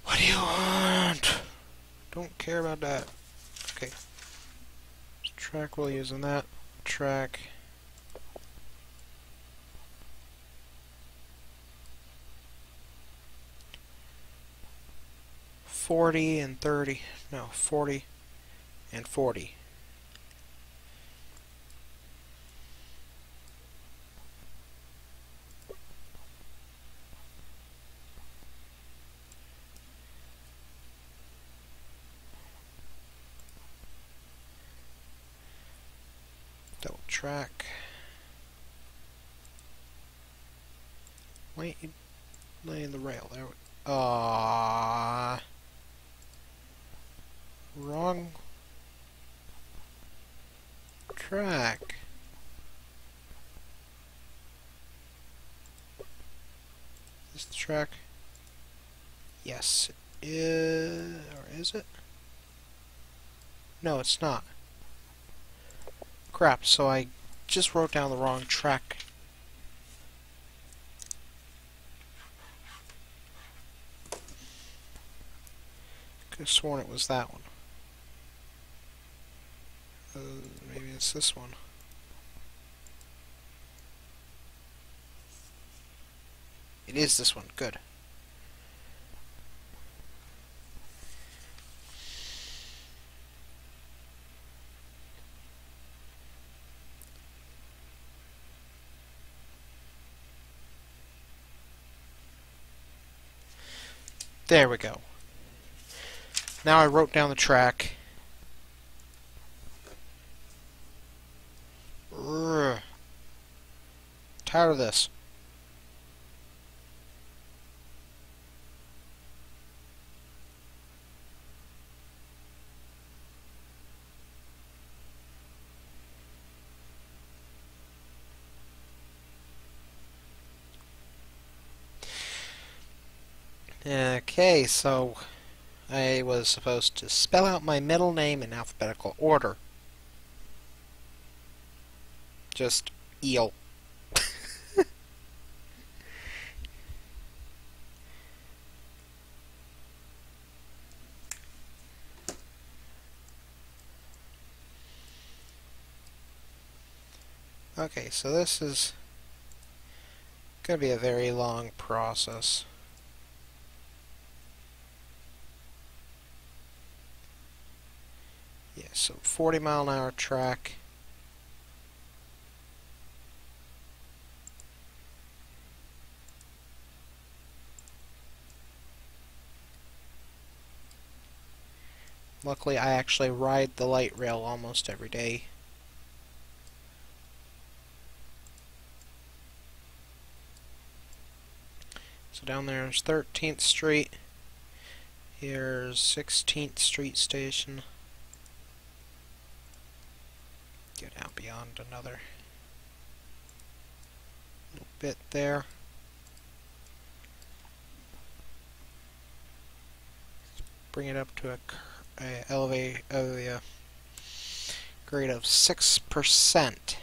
[SPEAKER 1] What do you want? Don't care about that. Okay. Track we'll use on that. Track. $40 and $30. No, $40 and $40. Double track. Wait, laying the rail there. Wrong track. Is the track? Yes, it is. Or is it? No, it's not. Crap, so I just wrote down the wrong track. Could have sworn it was that one. Maybe it's this one. It is this one. Good. There we go. Now I wrote down the track. Urgh. Tired of this. Okay, so I was supposed to spell out my middle name in alphabetical order. Just eel. Okay, so this is going to be a very long process. Yeah, so 40-mile-an-hour track. Luckily, I actually ride the light rail almost every day. So down there is 13th Street. Here's 16th Street Station. Get out beyond another little bit there. Bring it up to a grade of 6%.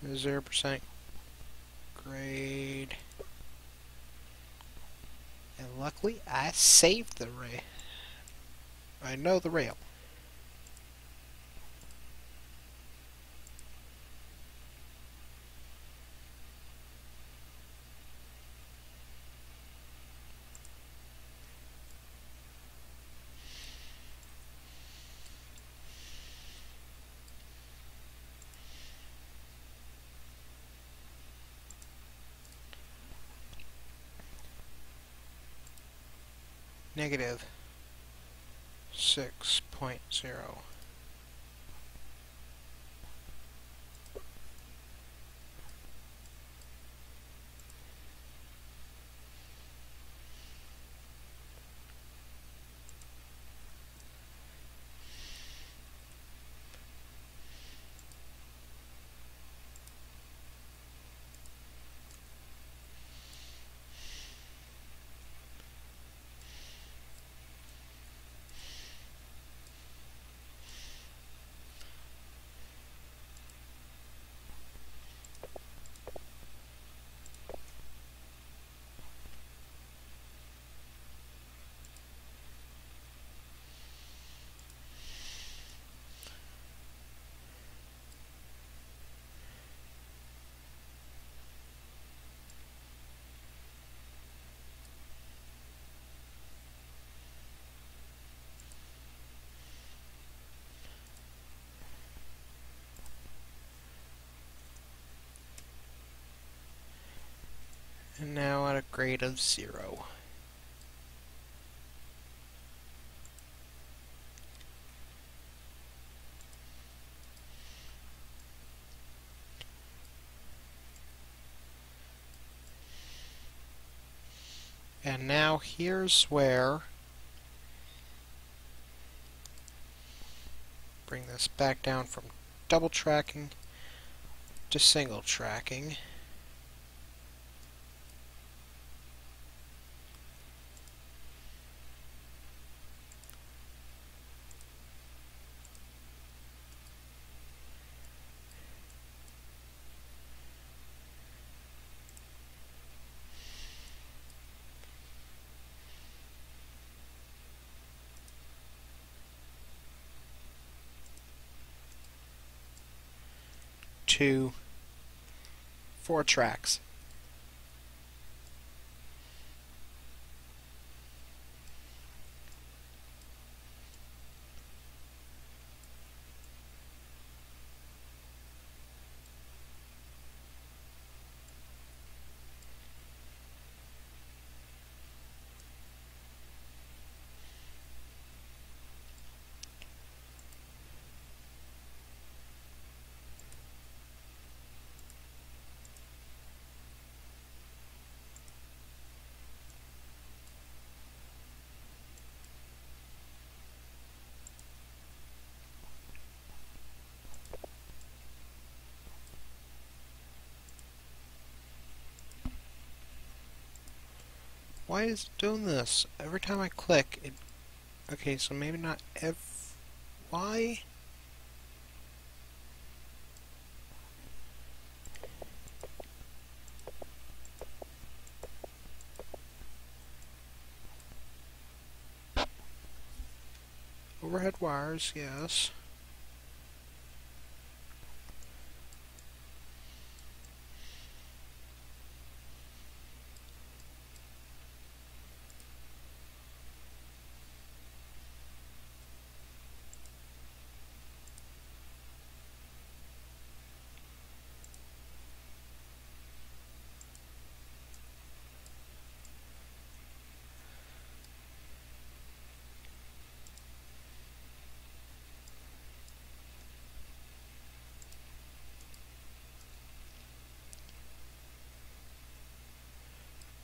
[SPEAKER 1] A 0% grade. And luckily, I saved the rail. I know the rail. Negative 6.0. And now at a grade of 0. And now here's where bring this back down from double tracking to single tracking. To 4 tracks. Why is it doing this? Every time I click, it... Okay, so maybe not Why? Overhead wires, yes.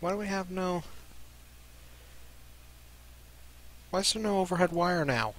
[SPEAKER 1] Why do we have no... Why is there no overhead wire now?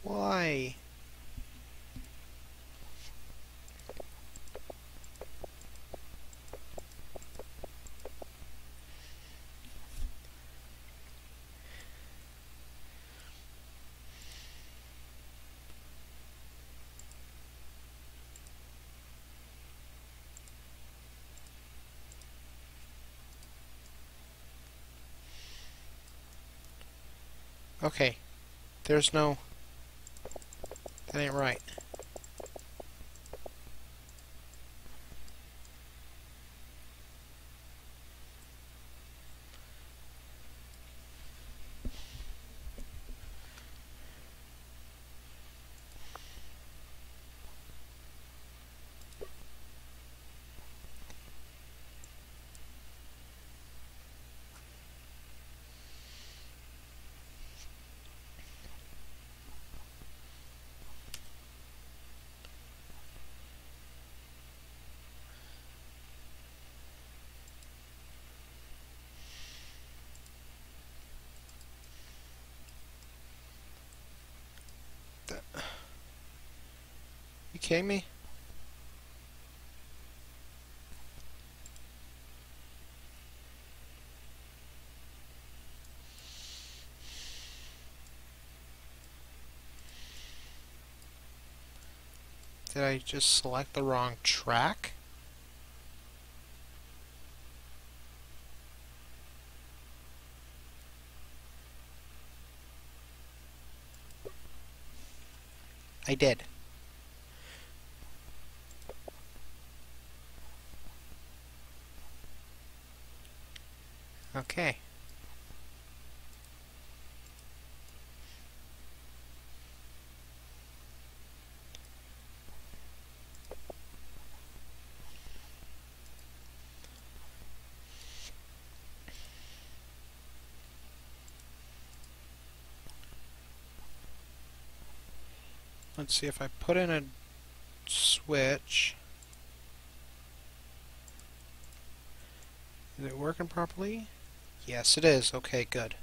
[SPEAKER 1] Why? Okay, there's no... That ain't right. You kidding me? Did I just select the wrong track? I did. Okay. Let's see if I put in a switch. Is it working properly? Yes, it is. Okay, good.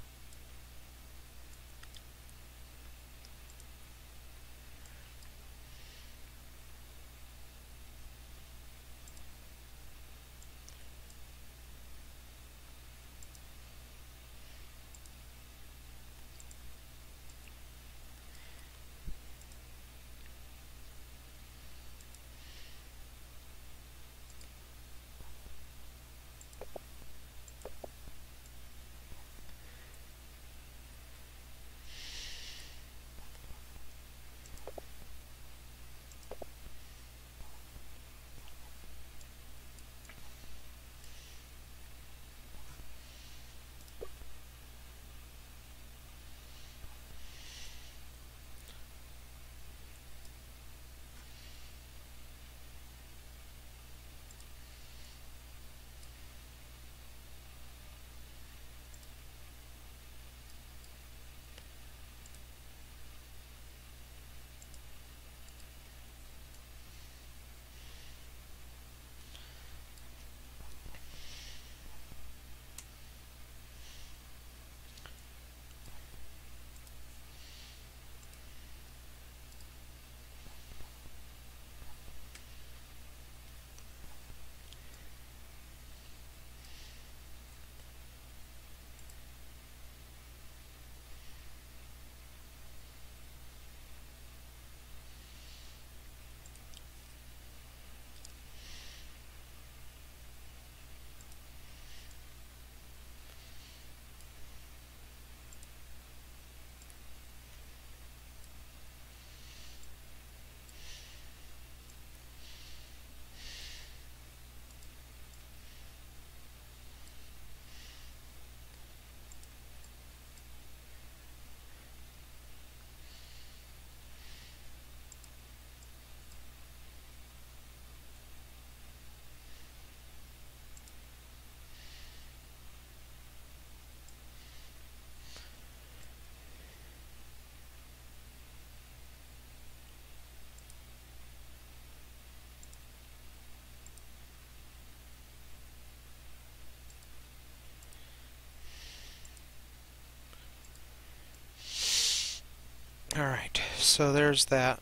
[SPEAKER 1] So there's that.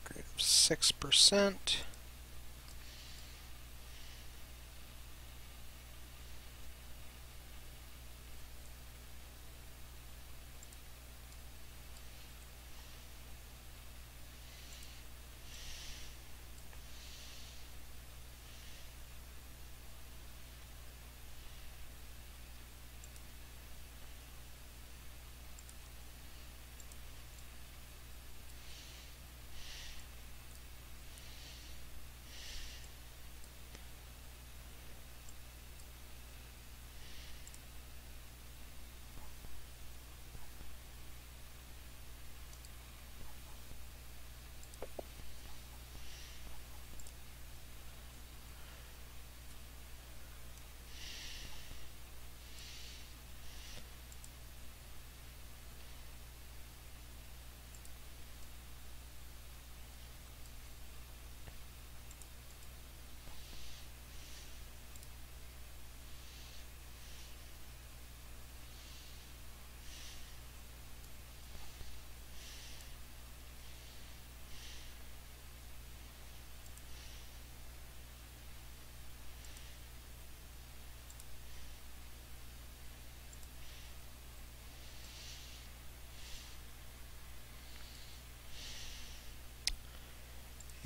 [SPEAKER 1] Grade of 6%.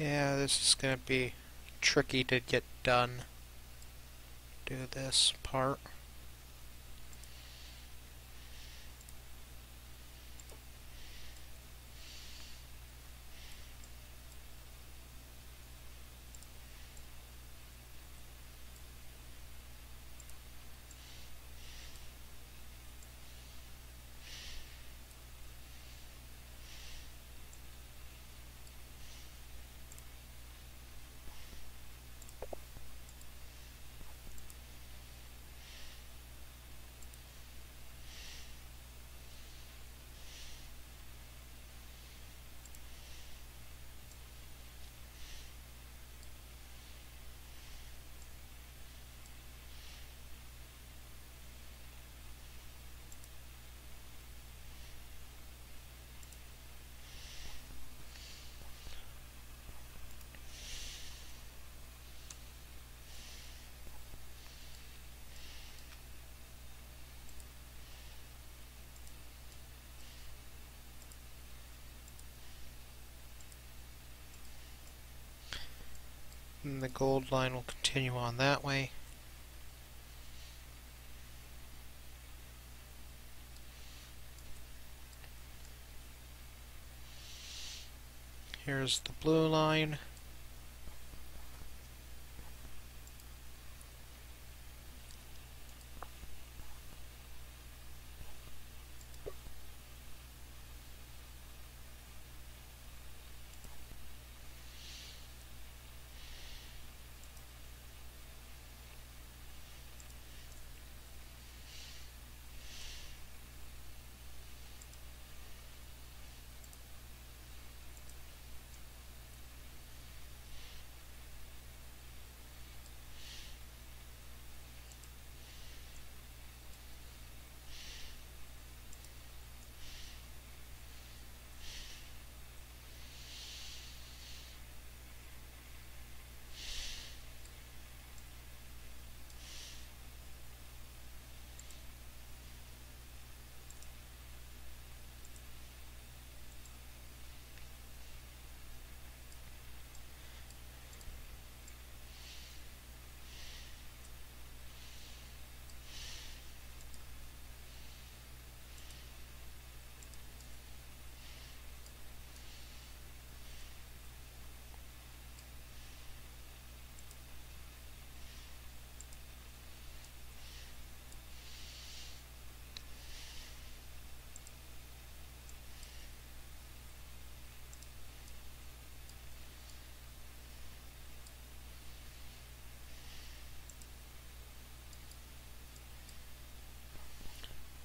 [SPEAKER 1] Yeah, this is going to be tricky to get done. Do this part. And the gold line will continue on that way. Here's the blue line.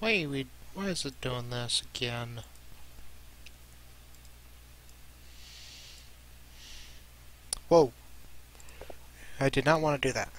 [SPEAKER 1] Wait, why is it doing this again? Whoa. I did not want to do that.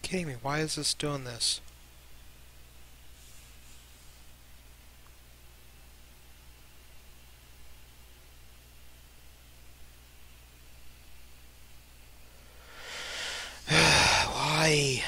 [SPEAKER 1] Kidding me, why is this doing this? Why?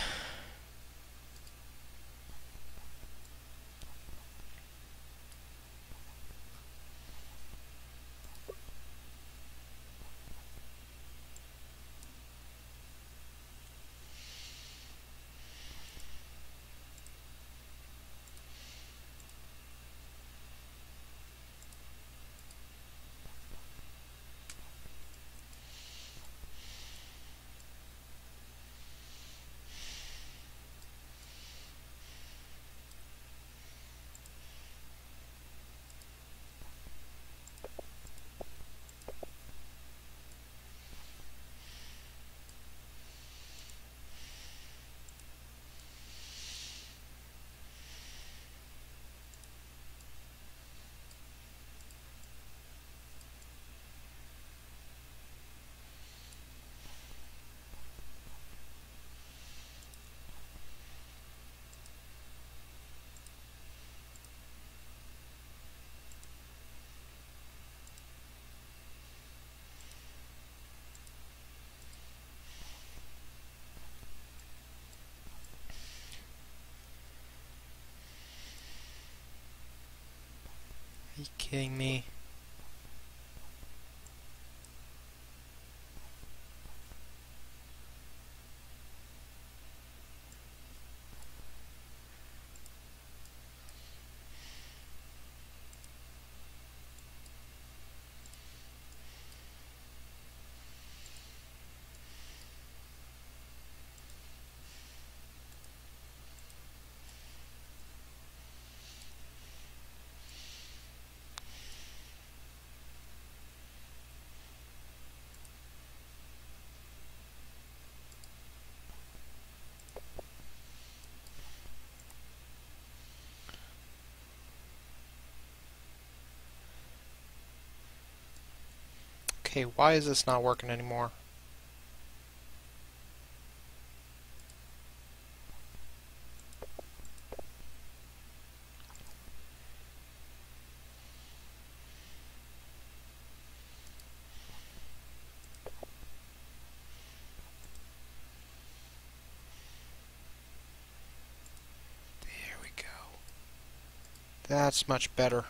[SPEAKER 1] Are you kidding me? Okay, why is this not working anymore? There we go. That's much better.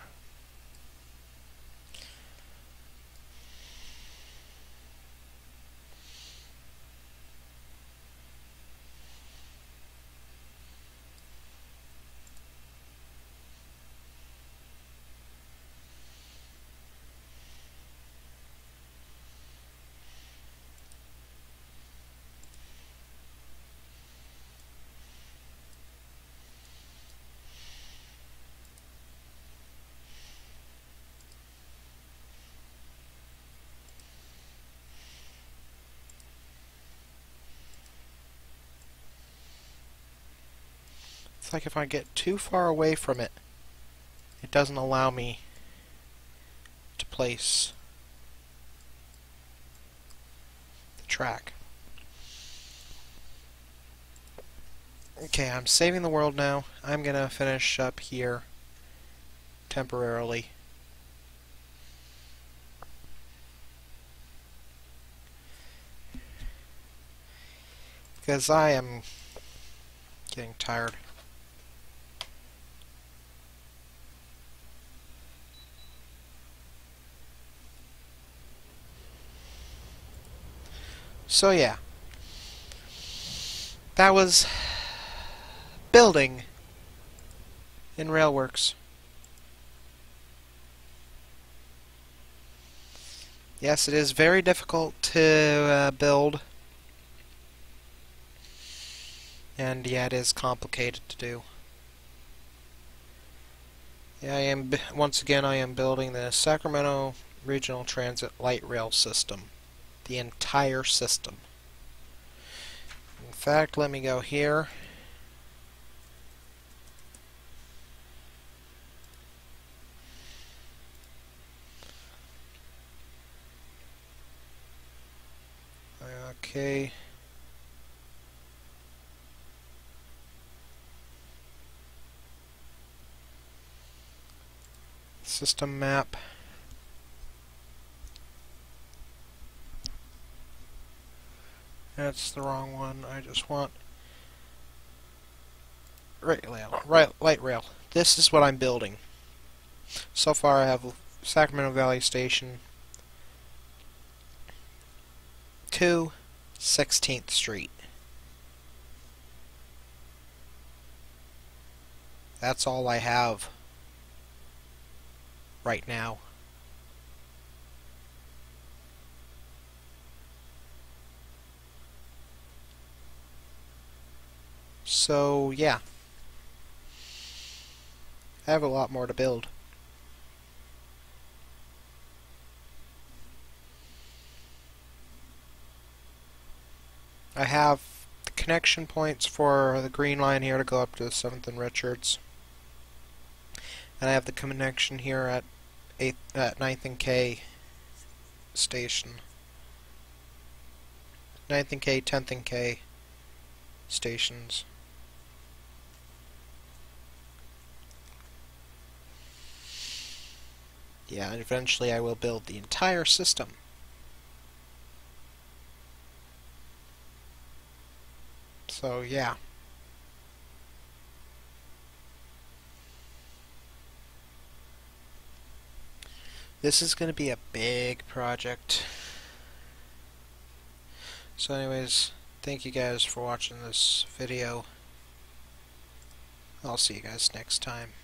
[SPEAKER 1] It's like if I get too far away from it, it doesn't allow me to place the track. Okay, I'm saving the world now. I'm gonna finish up here temporarily. Because I am getting tired. So yeah, that was building in Railworks. Yes, it is very difficult to build, and yeah, it is complicated to do. Yeah, once again I am building the Sacramento Regional Transit Light Rail System. The entire system. In fact, let me go here. Okay. System map. That's the wrong one. I just want light rail. This is what I'm building. So far I have Sacramento Valley Station to 16th Street. That's all I have right now. So yeah, I have a lot more to build. I have the connection points for the green line here to go up to 7th and Richards. And I have the connection here at 9th and K station. 9th and K, 10th and K stations. Yeah, and eventually I will build the entire system. So yeah. This is going to be a big project. So anyways, thank you guys for watching this video. I'll see you guys next time.